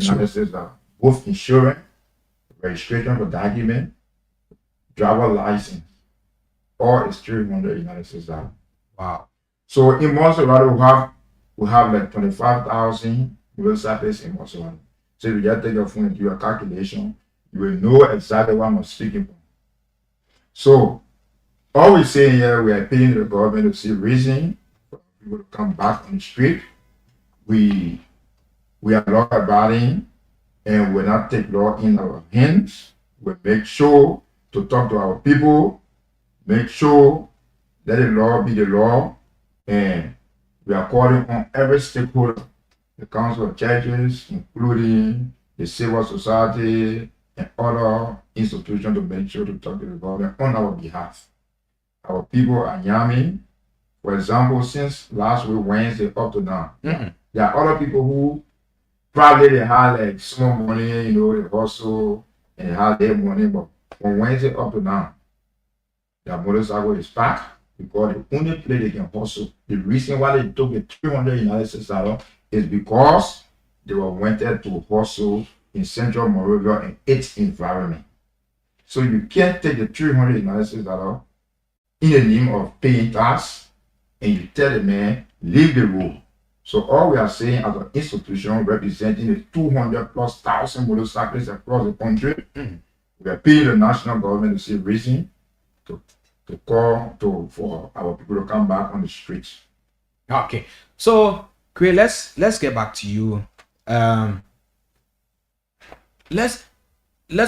[SPEAKER 12] United States dollars. Both insurance, registration for document, driver license, all is 300 United States dollars.
[SPEAKER 3] Wow.
[SPEAKER 12] So in Montserrat, we have like 25,000 motorcycles in Montserrat. So if you just take your phone and do your calculation, you will know exactly what I'm speaking about. So all we're saying here, we are appealing to the government to see reason for people to come back on the street. We are law abiding and will not take law in our hands. We make sure to talk to our people, make sure that the law be the law, and we are calling on every stakeholder, the Council of Churches, including the civil society and other institutions, to make sure to talk to the government on our behalf. Our people are yamming. For example, since last week, Wednesday, up to now, there are other people who probably they had like small money, they hustle and they have their money, but from Wednesday up to now, their motorcycle is packed because the only place they can hustle. The reason why they took the 300 United States dollars is because they were wanted to hustle in Central Monrovia and its environment. So you can't take the 300 United States dollars in the name of paying tax and you tell the man, leave the road. So all we are saying as an institution representing the 200,000+ motorcyclists across the country, we are paying the national government to see reason to call for our people to come back on the streets.
[SPEAKER 3] Okay, so Craig, let's get back to you. Let's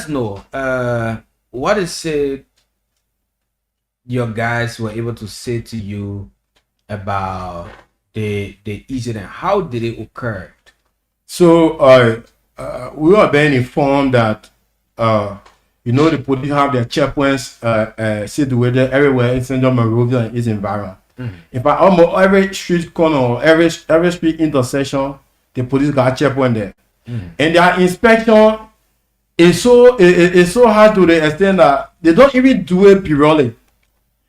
[SPEAKER 3] know what is it your guys were able to say to you about the incident. How did it occur?
[SPEAKER 11] So we were being informed that the police have their checkpoints situated everywhere in Central Monrovia and its environment. In fact, almost every street corner, every street intersection, the police got checkpoint there. And their inspection is so hard to the extent that they don't even do it periodically.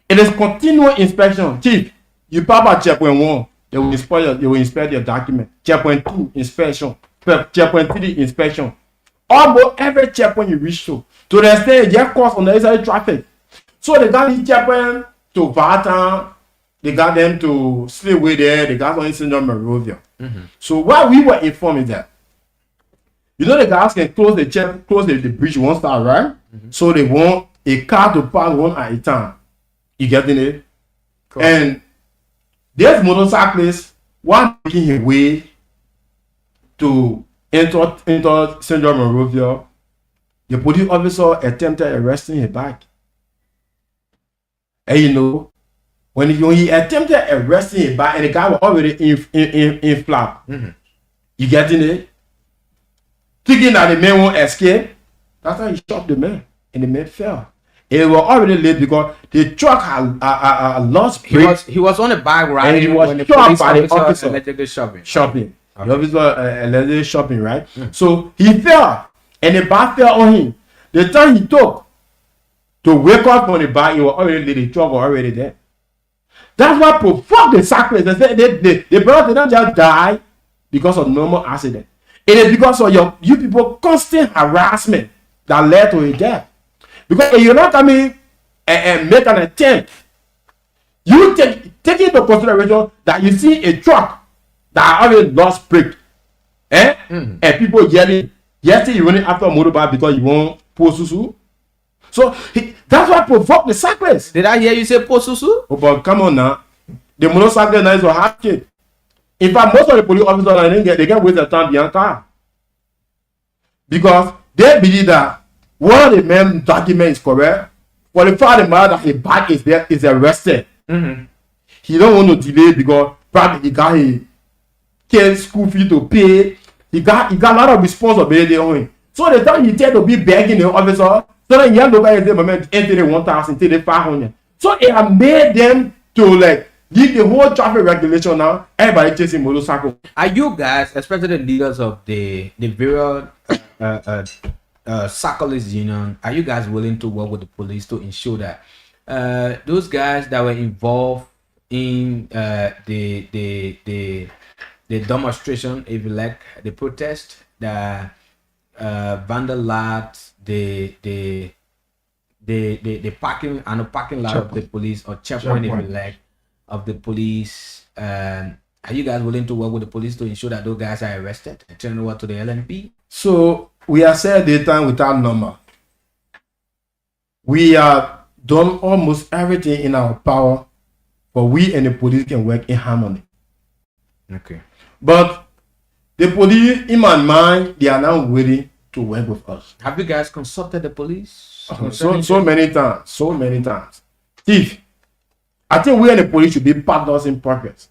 [SPEAKER 11] It is continual inspection. Chief, you pop at checkpoint 1, they will inspect your document. Checkpoint 2, inspection. Checkpoint 3, inspection. Almost every checkpoint you reach to the extent they cause unnecessary traffic. So they got these checkpoint to Vartan, they got them to Slipway there, they got on Central Monrovia. So what we were informed is that, the guys can close the bridge one side, right? So they want a car to pass one at a time. You getting it? Cool. And this motorcyclist was making his way to enter Central Monrovia. The police officer attempted arresting his bike. And when he attempted arresting his bike, and the guy was already in flap. You getting it? Thinking that the man won't escape, that's how he shot the man, and the man fell. It was already late because the truck had lost brake.
[SPEAKER 3] He was on a bike riding,
[SPEAKER 11] and he was
[SPEAKER 3] when the
[SPEAKER 11] shot
[SPEAKER 3] police
[SPEAKER 11] by the officer.
[SPEAKER 3] allegedly shopping.
[SPEAKER 11] Okay. The officer allegedly shopping, right? So he fell, and the bike fell on him. The time he took to wake up from the bar, he was already the truck was already there. That's what provoked the cyclists. They said the brother did not just die because of normal accident. It is because of you people constant harassment that led to his death. Because if you're not coming and make an attempt, you take into consideration that you see a truck that already lost brake, and people yelling, yesterday you running after a motorbike because you want posusu. So that's what provoked the cyclists.
[SPEAKER 3] Did I hear you say posusu?
[SPEAKER 11] Oh, but come on now, the motorcyclist now is a hard kid. In fact, most of the police officers they can't waste their time behind car because they believe that one of the men document is correct. For the fact of the matter that his bag is there is arrested. He don't want to delay because probably he got his kid's school fee to pay. He got a lot of responsibility on him. So the time he tend to be begging the officer, so then he look at the moment enter the 1,000, enter the 500. So it have made them to like give the whole traffic regulation now. Everybody chasing motorcycle.
[SPEAKER 3] Are you guys, especially the leaders of the various cyclist union, are you guys willing to work with the police to ensure that those guys that were involved in the demonstration, if you like, the protest, the vandalized the parking and the parking lot of the police, or checkpoint, if you like, of the police, are you guys willing to work with the police to ensure that those guys are arrested and turned over to the LNP?
[SPEAKER 11] So we are said daytime without number. We have done almost everything in our power, but we and the police can work in harmony.
[SPEAKER 3] Okay.
[SPEAKER 11] But the police, in my mind, they are now willing to work with us.
[SPEAKER 3] Have you guys consulted the police?
[SPEAKER 11] So many times. Chief, I think we and the police should be partners in progress.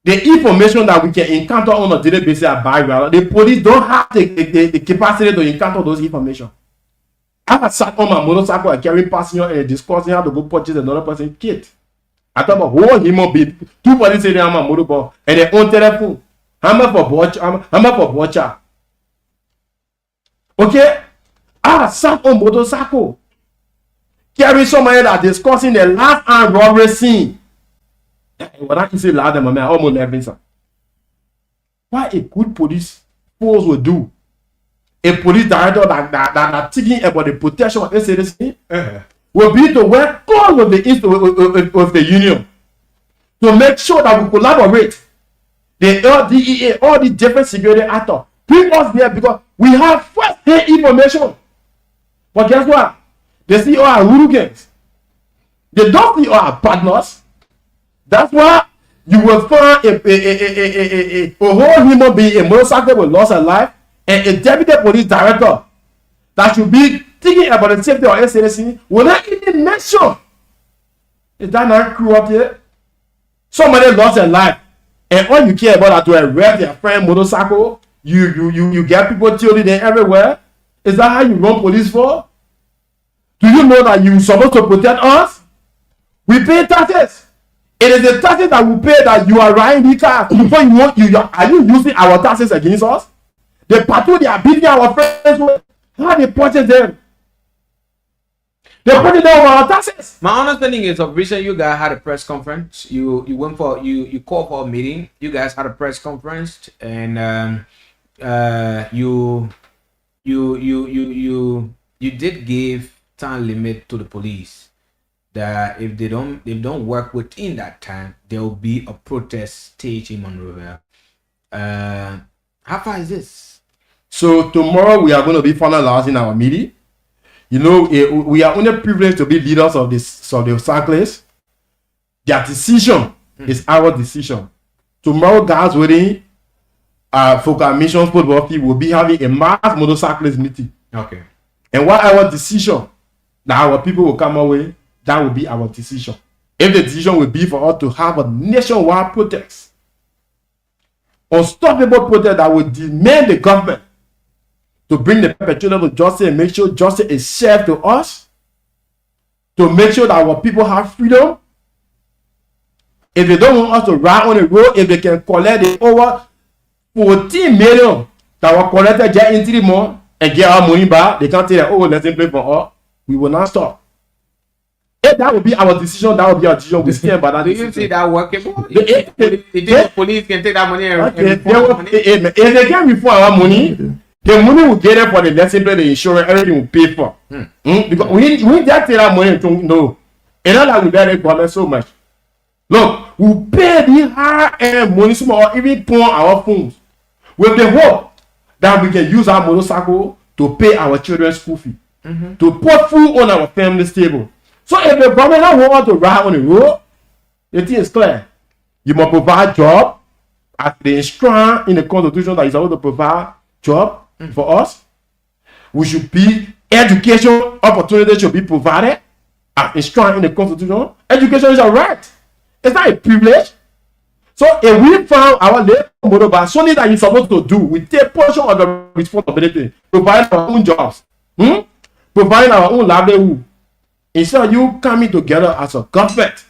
[SPEAKER 11] The information that we can encounter on a daily basis at Bible, the police don't have the capacity to encounter those information. I have sat on my motorcycle and carrying passenger and discussing how to go purchase another person's kit. I thought about whole human being, two police say they have my motorbike and their own telephone. How much for butcher? Okay? I have sat on motorcycle carrying somebody that discussing the last armed robbery scene. When I say loud, I almost left sir. What a good police force will do. A police director that thinking about the protection of SADC will be to work close with the union to make sure that we collaborate. The LDEA, all the different security actors, bring us there because we have first-hand information. But guess what? They see all our hooligans. They don't see all our partners. That's why you will find a whole human being, a motorcycle with lost a life, and a deputy police director that should be thinking about the safety of SADC will not even mention. Is that not cruelty? Somebody lost their life, and all you care about is to arrest their friend motorcycle. You get people tilted in everywhere. Is that how you run police for? Do you know that you're supposed to protect us? We pay taxes. It is the taxes that we pay that you are riding the car. Before are you using our taxes against us? The patrol, they are beating our friends with. How they purchase them? They put it over our taxes.
[SPEAKER 3] My understanding is of recent you guys had a press conference. You went for you called for a meeting. You guys had a press conference and you did give time limit to the police that if they don't work within that time, there will be a protest stage in Monrovia. How far is this?
[SPEAKER 11] So tomorrow we are going to be finalizing our meeting. You know, we are only privileged to be leaders of the cyclists. Their decision is our decision. Tomorrow, God's willing, Focal Mission Football Field will be having a mass motorcyclist meeting.
[SPEAKER 3] Okay.
[SPEAKER 11] And what our decision that our people will come away, that will be our decision. If the decision will be for us to have a nationwide protest, unstoppable protest that will demand the government to bring the perpetrator to justice and make sure justice is served to us, to make sure that our people have freedom. If they don't want us to ride on the road, if they can collect the over 14 million that were collected just in 3 months, and get our money back, they can't tell that, oh, let him play for us. We will not stop. If that would be our decision, that would be our decision. We stand by that.
[SPEAKER 3] Do you
[SPEAKER 11] decision.
[SPEAKER 3] see that workable? The police can take that money and
[SPEAKER 11] if they get before our money, the money will get it for the lesson play, the insurance, everything will pay for. Because we just take that money to no. And not that we let it government so much. Look, we pay the high-end money or even pawn our phones with the hope that we can use our motorcycle to pay our children's school fee, to put food on our family's table. So if the government don't want to ride on the road, the thing is clear. You must provide job as the instrument in the constitution that is supposed to provide job for us. We should be education opportunity should be provided as instrument in the constitution. Education is a right. It's not a privilege. So if we found our labor motorbike, something that you're supposed to do, we take portion of the responsibility, provide our own jobs, provide our own livelihood. Instead of you coming together as a government,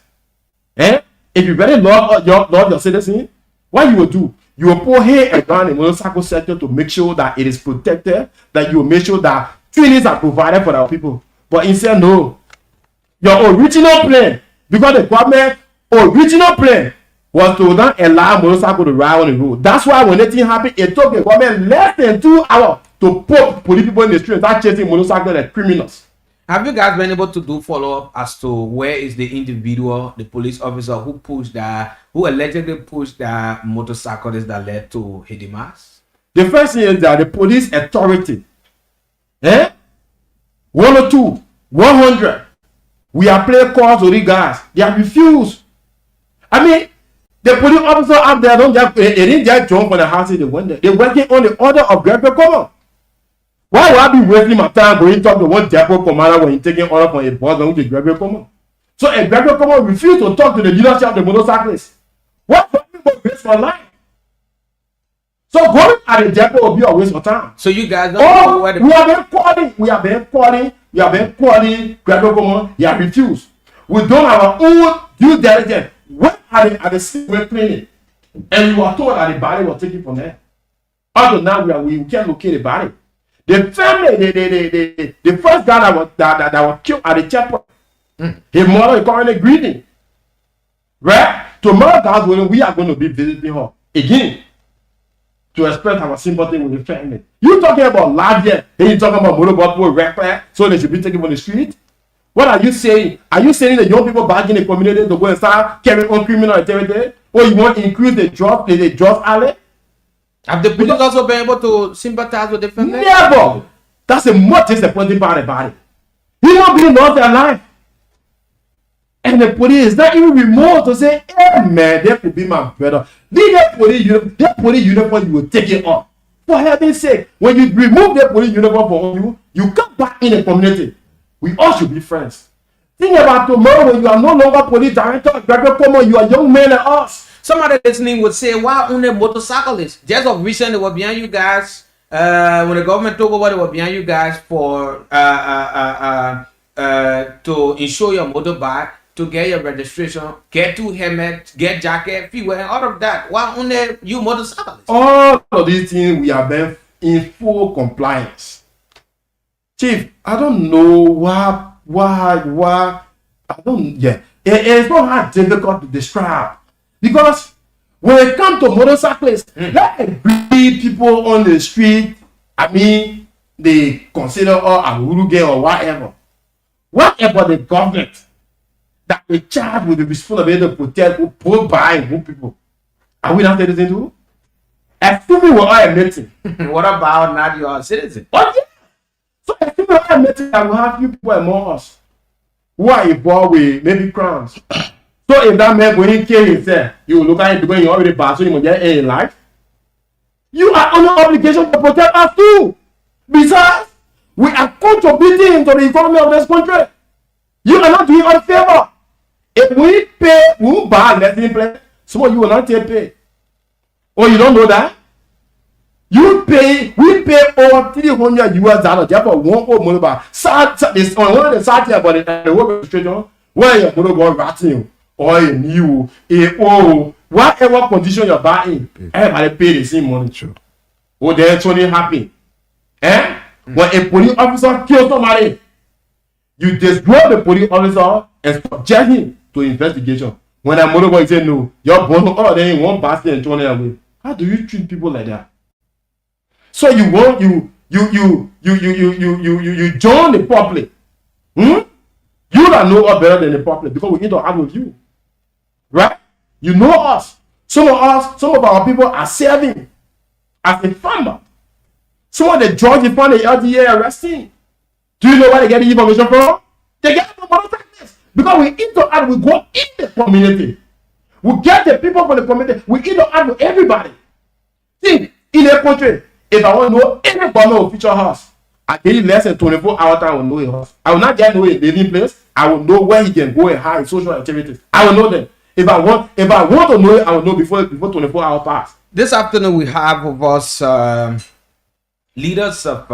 [SPEAKER 11] if you really love your citizens, what you will do? You will put here and down the motorcycle sector to make sure that it is protected, that you will make sure that trainings are provided for our people. But instead, no. Your original plan, because the government original plan was to not allow motorcycle to ride on the road. That's why when anything happened, it took the government less than 2 hours to put police people in the street and start chasing motorcycles like criminals.
[SPEAKER 3] Have you guys been able to do follow-up as to where is the individual, the police officer who pushed that, who allegedly pushed that motorcyclist that led to his demise?
[SPEAKER 11] The first thing is that the police authority, 102, 100, we are playing calls to these guys. They have refused. I mean, the police officer up there they didn't just jump on the house they went there. They're working on the order of Gregory Common. Why would I be wasting my time going to talk to one depot commander when he's taking order from a boss going to Gregory Common? So a Gregory Common refused to talk to the leadership of the motorcyclists. What people waste my life? So going at the depot will be a waste of time.
[SPEAKER 3] So you guys don't know where the
[SPEAKER 11] we have been calling Gregory Common. He has refused. We done our own due diligence. What are the scene we're cleaning? And we were told that the body was taken from there. Up to now we can't locate the body. The family, the first guy that was killed at the checkpoint, his mother is currently grieving. Right? Tomorrow, God's willing, we are going to be visiting her again to express our sympathy with the family. You talking about life here, then you talking about motorbike rapper, so they should be taken from the street? What are you saying? Are you saying that young people back in the community to go and start carrying on criminal activity? Or you want to increase the drug alley?
[SPEAKER 3] Have the police also been able to sympathize with the family?
[SPEAKER 11] Never. That's the most disappointing part about it. Human beings lost their life. And the police is not even remote to say, hey man, that could be my brother. That police uniform, you will take it off. For heaven's sake, when you remove that police uniform from you come back in the community. We all should be friends. Think about tomorrow when you are no longer police director, you are young men like us.
[SPEAKER 3] Somebody listening would say, why only motorcyclists? Just of recent, they were behind you guys. When the government took over, they were behind you guys for to insure your motorbike, to get your registration, get 2 helmets, get jacket, fuel, and all of that. Why only you motorcyclists?
[SPEAKER 11] All of these things we have been in full compliance. Chief, I don't know why I don't. It's not hard difficult to describe. Because when it comes to motorcyclists, let it be people on the street, I mean, they consider a Uruguay or whatever. Whatever the government that they charge with the responsibility to protect who pull by and who people. Are we not citizens too? Assuming we're all admitting.
[SPEAKER 3] What about not your citizen?
[SPEAKER 11] Oh, yeah. So assuming we're all admitting that we have few people among us who are involved with maybe crimes. So if that man going to kill himself, you will look at him because you already passed, so you will get in life. You are under obligation to protect us too. Besides, we are contributing into the economy of this country. You are not doing us a favor. If we pay, we will buy lesson play, some of you will not take pay. Oh, you don't know that? We pay over $300 just for one old motorbike. This on one of the sites about the work registration where your motorbike ratting or a new, whatever condition you're buying, everybody pay the same money. True. Oh, then it's only happy. When a police officer kills somebody, you destroy the police officer and subject him to investigation. When a motorbike say no, you're born then in one basket and thrown it away. How do you treat people like that? So you want you join the public. You don't know us better than the public because we interact with you. Right? You know us. Some of our people are serving as a farmer. Some of the judges find the LDA arresting. Do you know where they get the information from? They get it from motorcyclists. Because we interact, we go in the community. We get the people from the community. We interact with everybody. See, in a country, if I want to know any government official house, I get less than 24 hours time I will know a house. I will not just know a living place. I will know where he can go and hide social activities. I will know them. If I want to know it, I will know before 24 hours pass.
[SPEAKER 3] This afternoon we have with us leaders of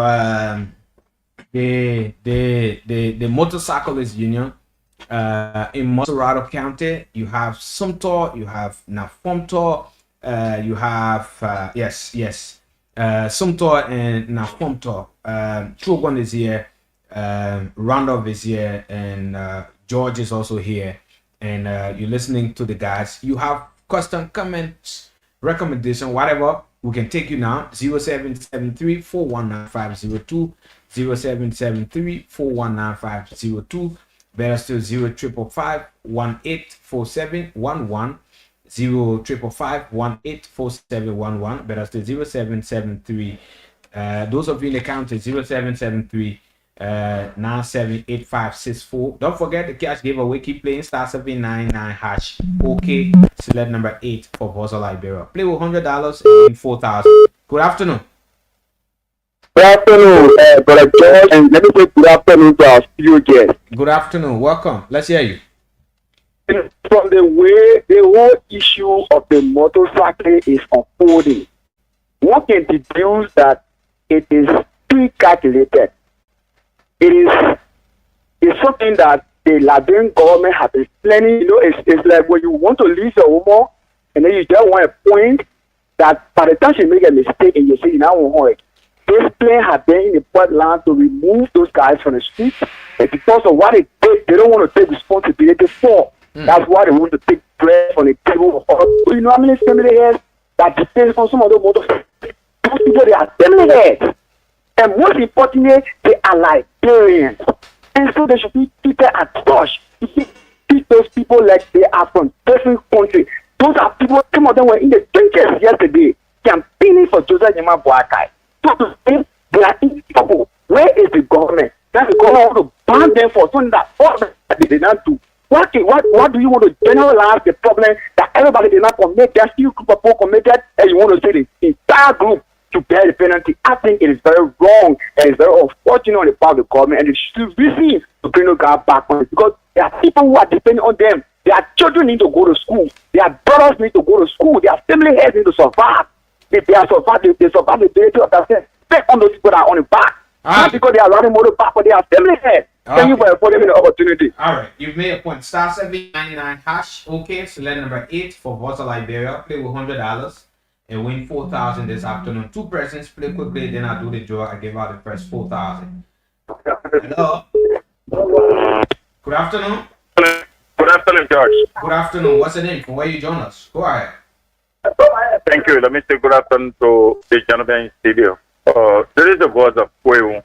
[SPEAKER 3] the motorcyclist union in Montserrat County. You have Sumter, you have Nafomtor, you have Sumter and Nafomtor. Trogon is here, Randolph is here, and George is also here. And you're listening to the guys. You have question, comments, recommendation, whatever, we can take you now. 0773-419-502, 0773-419-502. Better still 0555-184711, 0555-184711. Better still 0773. Those of you in the county, 0773 978564. Don't forget the cash giveaway. Keep playing *799# OK. Select number 8 for Vosa Liberia. Play with $100 and $4,000. Good afternoon.
[SPEAKER 9] Good afternoon, Brother George, and let me say good afternoon to our studio guest.
[SPEAKER 3] Good afternoon. Welcome. Let's hear you.
[SPEAKER 9] From the way the whole issue of the motorcycle is unfolding, one can deduce that it is pre-calculated. It's something that the Liberian government has been planning. You know, it's like when you want to leave a woman and then you just want a point that by the time she make a mistake and you say you now want it. This plan has been in the plan to remove those guys from the streets, and because of what they did, they don't want to take responsibility for. That's why they want to take bread from the table. You know how many family heads that depends on some of those motorcycles? Those people, they are family heads. And most importantly, they are Liberians. And so they should be treated as such. You treat those people like they are from different countries. Those are people, some of them were in the trenches yesterday, campaigning for Joseph Nyama Boakai. So to say they are in trouble. Where is the government? That's the government want to ban them for something that all that they did not do. What do you want to generalize the problem that everybody did not commit? There's still group of people committed, and you want to say the entire group to bear the penalty? I think it is very wrong and it's very unfortunate on the part of the government, and it should be seen to bring the guy back on it, because there are people who are depending on them. Their children need to go to school. Their brothers need to go to school. Their family heads need to survive. If they are survive, they survive the ability of themselves. Take on those people that are on the back. Not because they are riding motor back, but they are family heads. Thank you for affording me the opportunity.
[SPEAKER 3] All right, you've made a point. *799# OK. Select number 8 for Vosa Liberia. Play with $100 and win $4,000 this afternoon. 2 presents. Play quickly, then I'll do the draw. I give out the first $4,000. Hello. Good afternoon.
[SPEAKER 8] Good afternoon, George.
[SPEAKER 3] Good afternoon. What's the name? From where you join us? Go ahead.
[SPEAKER 8] Thank you. Let me say good afternoon to the gentleman in studio. This is the voice of Kwewu,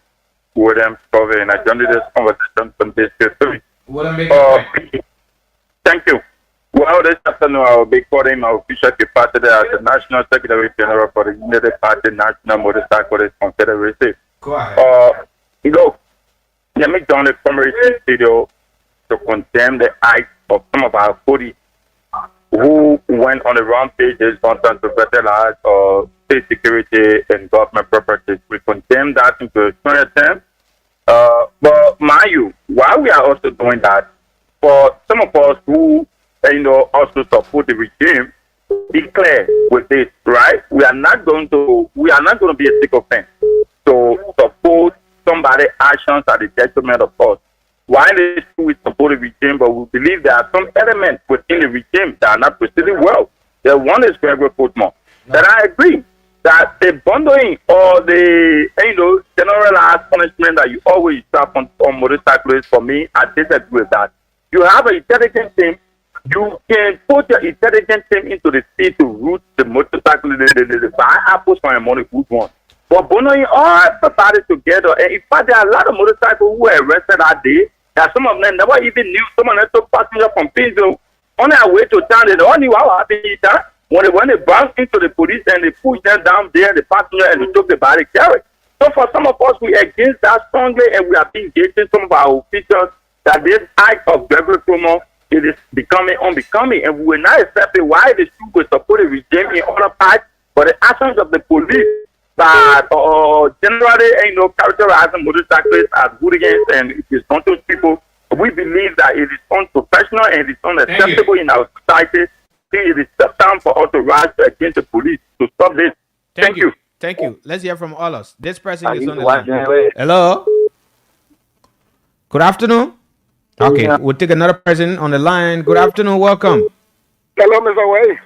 [SPEAKER 8] with them covering. I joined this conversation from this history. Thank you. Well, this afternoon I will be calling my official capacity as the National Secretary General for the United Party National Motorcyclist Confederacy.
[SPEAKER 3] Go ahead.
[SPEAKER 8] Let me join the community studio to condemn the acts of some of our police who went on the wrong pages on to fertilize or state security and government properties. We condemn that into a strong attempt. But mind you, while we are also doing that, for some of us who also support the regime, be clear with this, right? We are not going to be a sycophant to support somebody's actions at the detriment of us. While it is true we support the regime, but we believe there are some elements within the regime that are not proceeding well. The one is Gregory Portmore. That I agree. that the bundling or the generalized punishment that you always have on motorcyclists, for me, I disagree with that. You have an intelligent team. You can put your intelligent team into the sea to route the motorcycle, the buy apples for a money good one. But bundling all everybody together, and in fact, there are a lot of motorcycles who were arrested that day. That some of them never even knew. Some of them took passengers from Pittsburgh on their way to town. They don't knew how happened that. When they bounced into the police and they pushed them down there, the passenger, and they took the body carried. So for some of us, we against that strongly, and we have been engaging some of our officials that this act of regular criminal, it is becoming unbecoming, and we will not accept it. Why the shoe will support a regime in other parts, but the actions of the police that generally characterizing motorcyclists as hooligans and it is not those people. We believe that it is unprofessional and it is unacceptable in our society. It is time for us to rise against the police to stop this. Thank you.
[SPEAKER 3] Thank you. Let's hear from all us. This person is on the line. Hello. Good afternoon. Okay, we'll take another person on the line. Good afternoon. Welcome.
[SPEAKER 14] Hello, Mr. Way.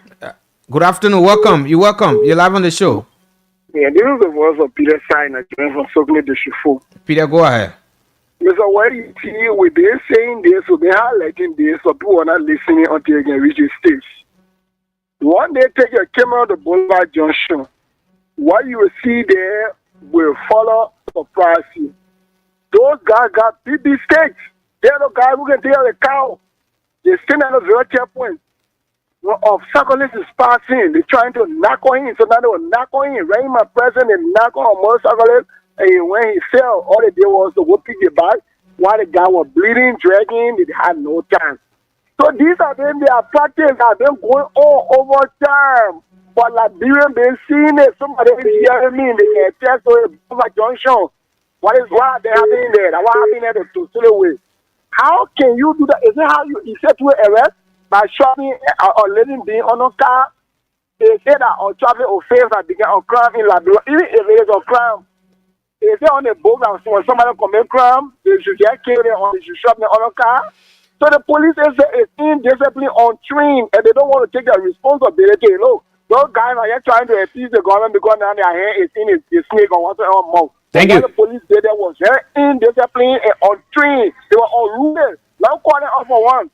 [SPEAKER 3] Good afternoon. Welcome. You're welcome. You're live on the show.
[SPEAKER 14] Yeah, this is the voice of Peter Steiner from Sokle de Chifo.
[SPEAKER 3] Peter, go ahead.
[SPEAKER 14] Mr. Way, you see, with they saying this, so they highlighting this, so people are not listening until they can reach the stage. One day, take your camera to Boulevard Junction. What you will see there will follow surprise you. Those guys got big stakes. They're the guys who can take the cow. They stand at a zero checkpoint. Of cyclists is passing. They're trying to knock on him. So now they will knock on him. Right in my presence, they knock on motorcyclist. And when he fell, all they did was to go pick the bag. While the guy was bleeding, dragging, they had no chance. So these are them, their practice have been going on over time. But Liberian been seeing it. Somebody is hearing me. They can test to a junction. What is what they happening there? What happened there to still away? How can you do that? Is it how you set to arrest by shopping or letting being on a car? They say that on traffic offense that began on crime in Liberia. Even if it is a crime, if they're on a boat and when somebody commit crime, they should get killed or they should shop on a car. So the police is indisciplined on train and they don't want to take their responsibility. Look, those guys are here trying to appease the government because now their hand is in a snake or what's on mouth.
[SPEAKER 3] Thank you.
[SPEAKER 14] The police did that was very indisciplined and on train. They were unruly. Now calling up for one.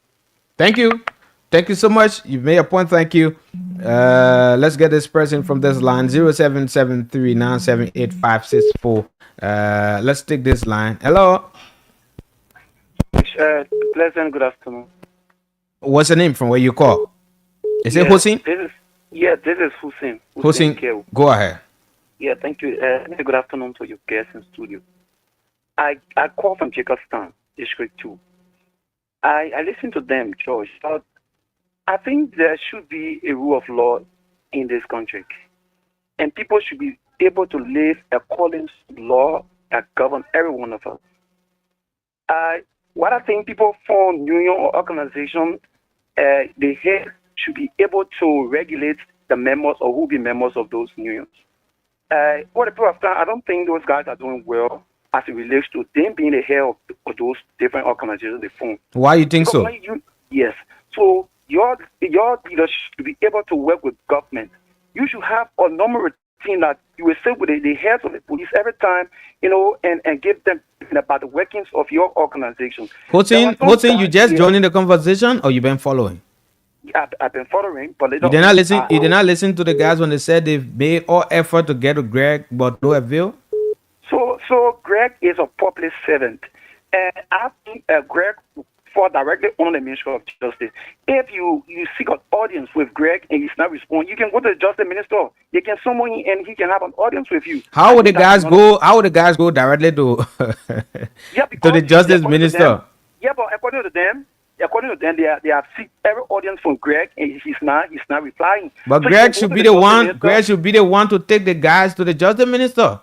[SPEAKER 3] Thank you. Thank you so much. You've made a point. Thank you. Let's get this person from this line 0773978564. Let's take this line. Hello.
[SPEAKER 15] Pleasant good afternoon.
[SPEAKER 3] What's the name from where you call? Is it Hussein?
[SPEAKER 15] This is Hussein.
[SPEAKER 3] Hussein, go ahead.
[SPEAKER 15] Yeah, thank you. Good afternoon to your guests in studio. I call from Jacobstown, District 2. I listen to them, George, but I think there should be a rule of law in this country. And people should be able to live according to law that governs every one of us. What I think people form union or organization, the head should be able to regulate the members or who will be members of those unions. What the people have done, I don't think those guys are doing well as it relates to them being the head of those different organizations they form.
[SPEAKER 3] Why you think so?
[SPEAKER 15] Yes. So your leaders should be able to work with government. You should have a normal routine that you will sit with the heads of the police every time, and give them about the workings of your organization.
[SPEAKER 3] Hussein, you just joining the conversation or you been following?
[SPEAKER 15] I've been following, but they
[SPEAKER 3] don't. You did not listen. You did not listen to the guys when they said they've made all effort to get to Greg, but no avail.
[SPEAKER 15] So Greg is a public servant, and I think Greg fall directly under the Ministry of Justice. If you seek an audience with Greg and he's not responding, you can go to the Justice Minister. You can summon him and he can have an audience with you.
[SPEAKER 3] How would the guys go? How would the guys go directly to to the Justice Minister?
[SPEAKER 15] But according to them, they have seek every audience from Greg and he's not replying.
[SPEAKER 3] But so Greg should be the one. Minister. Greg should be the one to take the guys to the Justice Minister.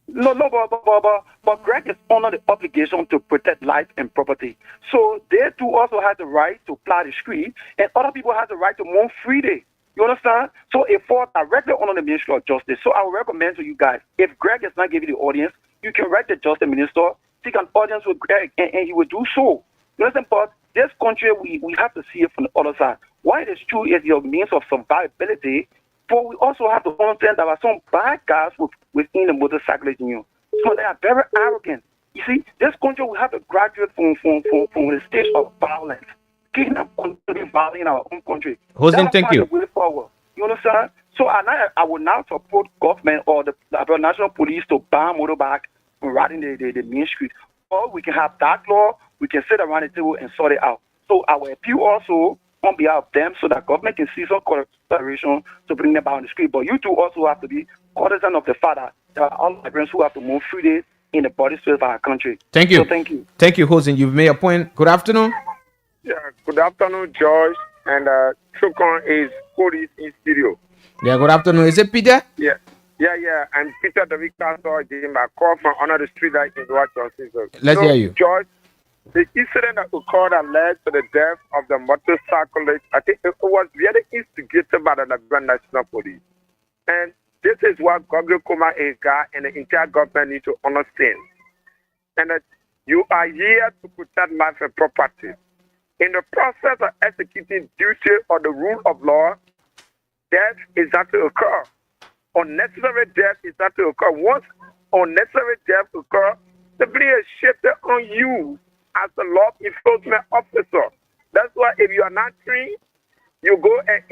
[SPEAKER 15] No, but Greg is under the obligation to protect life and property. So they too also have the right to plow the street, and other people have the right to mourn freely. You understand? So it falls directly under the Ministry of Justice. So I would recommend to you guys, if Greg is not giving the audience, you can write the Justice Minister, seek an audience with Greg, and he will do so. You understand? But this country, we have to see it from the other side. Why it is true is your means of survivability But we also have to understand there are some bad guys within the motorcyclist union. So they are very arrogant. You see, this country we have to graduate from the stage of violence. Kidnap continue violence in our own country.
[SPEAKER 3] Hossein, thank you.
[SPEAKER 15] The way forward. You understand? So I will now support government or the national police to ban motorbike and riding the main street. Or we can have that law, we can sit around the table and sort it out. So I will appeal also on behalf of them so that government can see some consideration to bring them back on the street. But you two also have to be cognizant of the fact that there are all migrants who have to move freely in the body space of our country.
[SPEAKER 3] Thank you.
[SPEAKER 15] So thank you.
[SPEAKER 3] Thank you, Hossein. You've made a point. Good afternoon.
[SPEAKER 7] Yeah, good afternoon, George. And Chukon is Police in studio.
[SPEAKER 3] Yeah, good afternoon. Is it Peter?
[SPEAKER 7] Yeah. I'm Peter the Victor. I call from another street like in North Johnson.
[SPEAKER 3] Let's hear you.
[SPEAKER 7] George, the incident that occurred that led to the death of the motorcyclist, I think it was really instigated by the Liberian National Police. And this is what Governor Kuma Ega and the entire government need to understand. And that you are here to protect life and property. In the process of executing duty or the rule of law, death is not to occur. Unnecessary death is not to occur. Once unnecessary death occurs, the blame is shifted on you as a law enforcement officer. That's why if you are not trained, you go and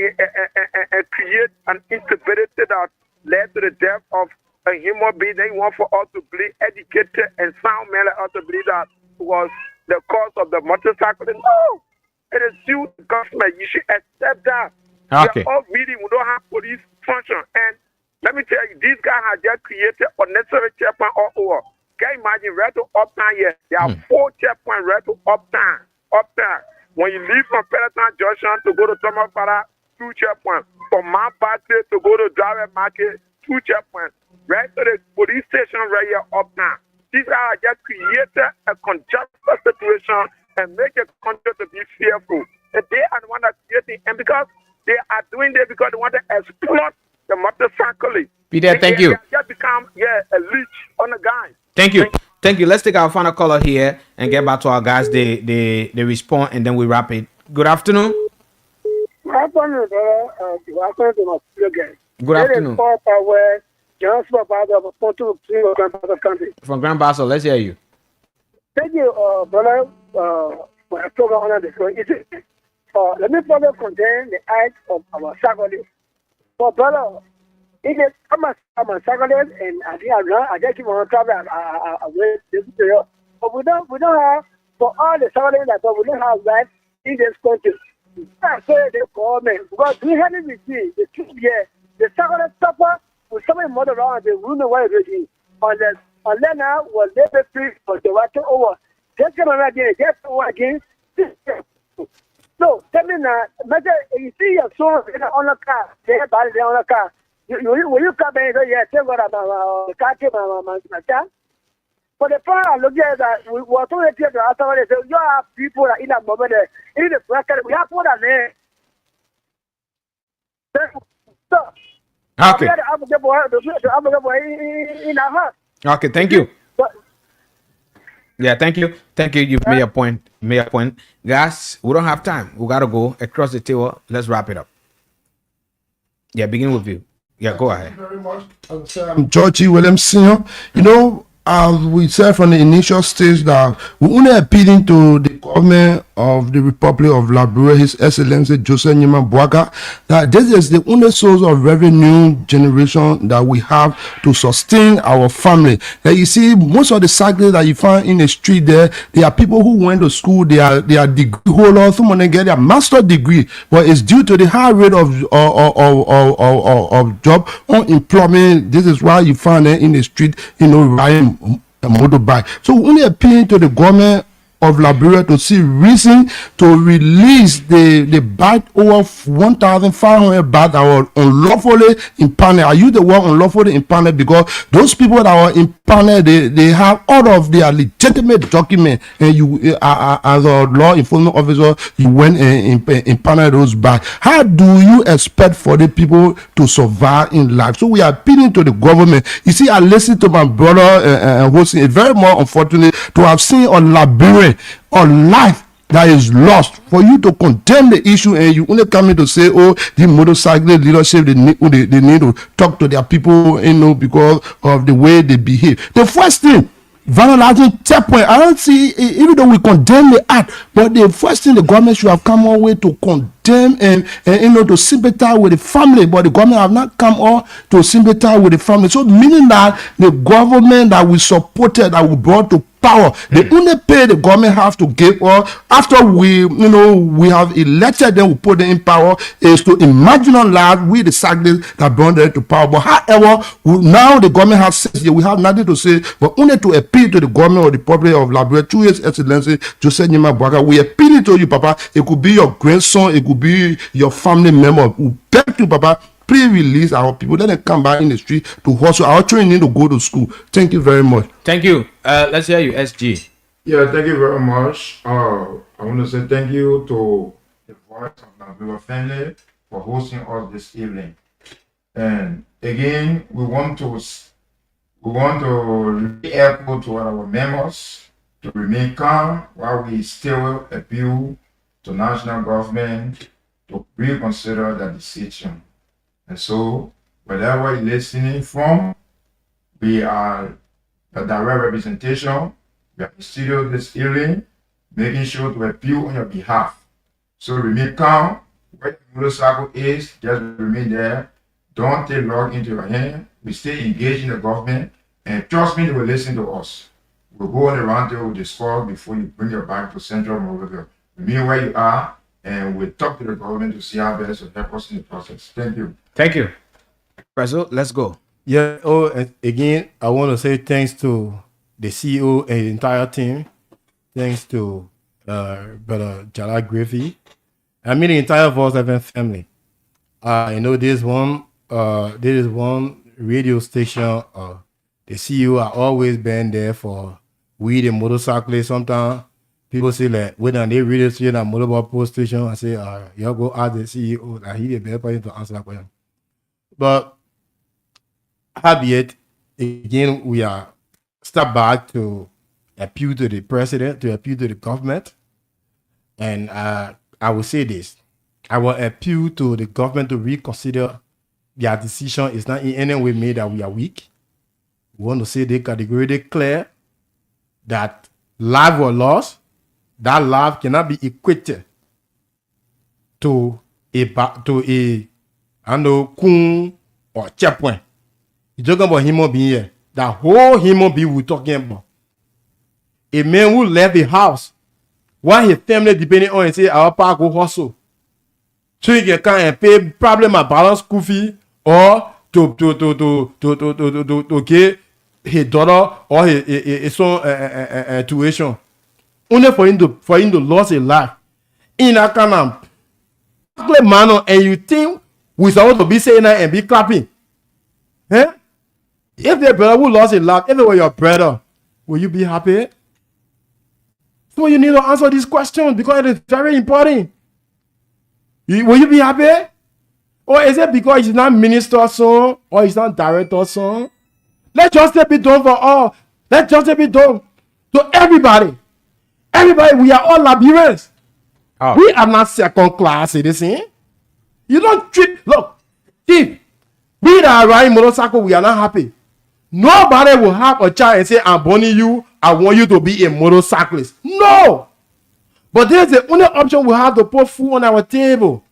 [SPEAKER 7] create an instability that led to the death of a human being. They want for us to be educated and sound men like us to believe that was the cause of the motorcycle. No, it is you, the government. You should accept that.
[SPEAKER 3] Okay.
[SPEAKER 7] We are all reading. We don't have police function. And let me tell you, these guys have just created unnecessary checkpoint all over. Can you imagine right to uptown here? There are 4 checkpoints right to uptown. When you leave from Peloton Junction to go to Thomas Para, 2 checkpoints. From Mount Patrick to go to Driver Market, 2 checkpoints. Right to the police station right here uptown. These guys have just created a congested situation and make a country to be fearful. And they are the one that creating, and because they are doing this because they want to exploit the motorcyclists.
[SPEAKER 3] Peter, thank you.
[SPEAKER 7] They just become a leech on the guy.
[SPEAKER 3] Thank you. Let's take our final caller here and get back to our guys. They respond and then we wrap it. Good afternoon.
[SPEAKER 14] Good afternoon, brother. Good afternoon to my studio guys.
[SPEAKER 3] Good afternoon. From Grand Basel, let's hear you.
[SPEAKER 14] Thank you, brother, for a program on the show. Let me further condemn the act of our sacrifice. For brother, it is I'm a sacrifice, and I think I just keep on traveling. I wait this period, but we don't have for all the sacrifice that we don't have that in this country. I say the government because we haven't received the truth yet. The sacrifice suffer with so many more around the room away already. Unless now was they be free for the water over. Just come around again, just over again. So tell me now, matter you see your son on the car, they have body on the car. Will you come in here? Tell what about the car came my child? For the part look at that we were told to the authority say you have people that in that moment in the bracket we have put on there. So
[SPEAKER 3] okay. Okay, thank you. Yeah, thank you. You've made a point. Guys, we don't have time. We gotta go across the table. Let's wrap it up. Yeah, begin with you. Yeah, go ahead.
[SPEAKER 13] Thank you very much. I'm Georgie Williams Sr. You know, we said from the initial stage that we're only appealing to the government of the Republic of Liberia, His Excellency Joseph Nyima Boaga, that this is the only source of revenue generation that we have to sustain our family. That you see, most of the cyclists that you find in the street there, they are people who went to school, they are degree holders, someone they get their master degree, but it's due to the high rate of job unemployment. This is why you find them in the street, riding a motorbike. So we're only appealing to the government of Liberia to see reason to release the bat over 1,500 bat that were unlawfully impounded. I use the word unlawfully impounded because those people that were impounded, they have all of their legitimate document, and you as a law enforcement officer, you went and impounded those bats. How do you expect for the people to survive in life? So we are appealing to the government. You see, I listened to my brother hosting. It's very more unfortunate to have seen a Liberian or life that is lost, for you to condemn the issue and you only coming to say, oh, the motorcyclist leadership, they need to talk to their people, because of the way they behave. The first thing, vandalizing checkpoint, I don't see, even though we condemn the act, but the first thing the government should have come on way to condemn and to sympathize with the family, but the government have not come on to sympathize with the family. So meaning that the government that we supported, that we brought to power, the only pay the government have to give us after we have elected them, we put them in power, is to marginalize we the cyclists that brought them to power. But however, now the government has said we have nothing to say, but only to appeal to the government or the public of Liberia through His Excellency Joseph Nyima Bwaka. We appeal to you, Papa. It could be your grandson, it could be your family member. We beg you, Papa, please release our people. Let them come back in the street to hustle. Our children need to go to school. Thank you very much.
[SPEAKER 3] Thank you. Let's hear you, SG.
[SPEAKER 12] Yeah, thank you very much. I want to say thank you to the Voice of Liberia family for hosting us this evening. And again, we want to re-echo to our members to remain calm while we still appeal to national government to reconsider that decision. And so, wherever you're listening from, we are the direct representation. We are in the studio this evening, making sure to appeal on your behalf. So remain calm. Where the motorcycle is, just remain there. Don't take law into your hand. We stay engaged in the government, and trust me, they will listen to us. We'll go on the roundtable with the squad before you bring your bike to Central Monrovia. Remain where you are, and we'll talk to the government to see how best to help us in the process. Thank you.
[SPEAKER 3] Thank you. Prezo, let's go.
[SPEAKER 11] Yeah. Oh, and again, I want to say thanks to the CEO and the entire team. Thanks to Brother Jala Griffey. I mean the entire Voice FM family. I know this one radio station. The CEO are always been there for we the motorcyclists. Sometimes people say like, when they radio station and motorbike post station, I say, y'all go ask the CEO that he the better person to answer that question. But albeit, again, we are step back to appeal to the president, to appeal to the government. And I will say this. I will appeal to the government to reconsider their decision. It's not in any way made that we are weak. We want to say they categorically clear that life was lost. That life cannot be equated to a kun or checkpoint. You're talking about human being here. That whole human being we're talking about. A man who left the house while his family depending on and say our pa go hustle. So he can come and pay probably my balance school fee or to get his daughter or his son tuition. Only for him to lose his life. In a kind of manner, and you think we're supposed to be saying that and be clapping. Eh? If the brother who lost his life, if it were your brother, will you be happy? So you need to answer this question because it is very important. Will you be happy? Or is it because it's not minister's son or it's not director's son? Let justice be done for all. Let justice be done to everybody. Everybody, we are all Liberians. Oh. We are not second-class citizens. You don't treat, look, if we that are riding motorcycle, we are not happy. Nobody will have a child and say, I'm born you, I want you to be a motorcyclist. No! But there's the only option we have to put food on our table.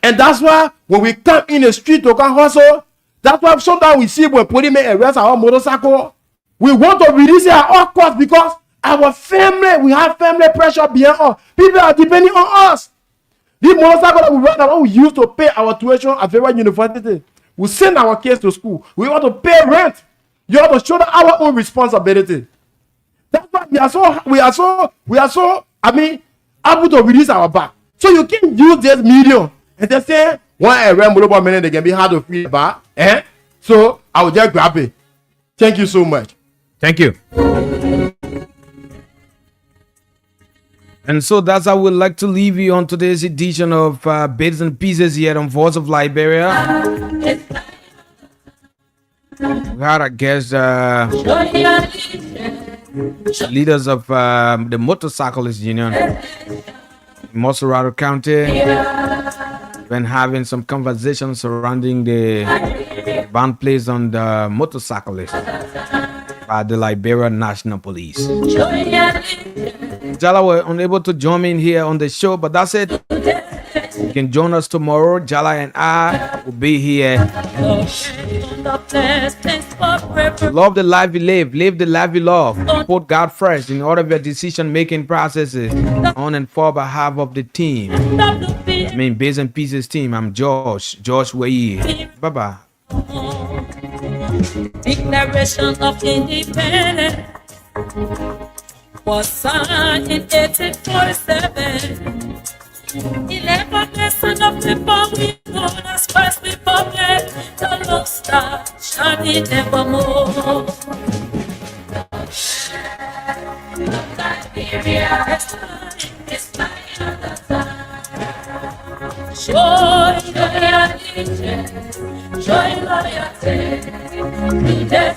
[SPEAKER 11] And that's why when we come in the street to come hustle, that's why sometimes we see when police may arrest our motorcycle, we want to release it at all costs because our family, we have family pressure behind us. People are depending on us. The motorcycle that we run, that we use to pay our tuition at Febuary University. We send our kids to school. We want to pay rent. You have to show them our own responsibility. That's why we are so able to release our back. So you can use this medium and they say, one around mobile money, they can be hard to free back. So I will just grab it. Thank you so much.
[SPEAKER 3] Thank you. And so that's how we'd like to leave you on today's edition of Bits and Pieces here on Voice of Liberia. We had a guest leaders of the Motorcyclist Union in Moserado County. Been having some conversations surrounding the ban placed on the motorcyclists by the Liberia National Police. Jala were unable to join me here on the show, but that's it. You can join us tomorrow. Jala and I will be here. Love the life you live. Live the life you love. Put God first in all of your decision-making processes on and for behalf of the team. I mean, Base and Pieces team. I'm Josh. Josh, where you? Bye-bye.
[SPEAKER 1] Declaration of Independence was signed in 1847. 11% of people we known as First Republic, the Lone Star shining evermore. Liberia is my other side. Joy, allegiance, joy, loyalty, to death.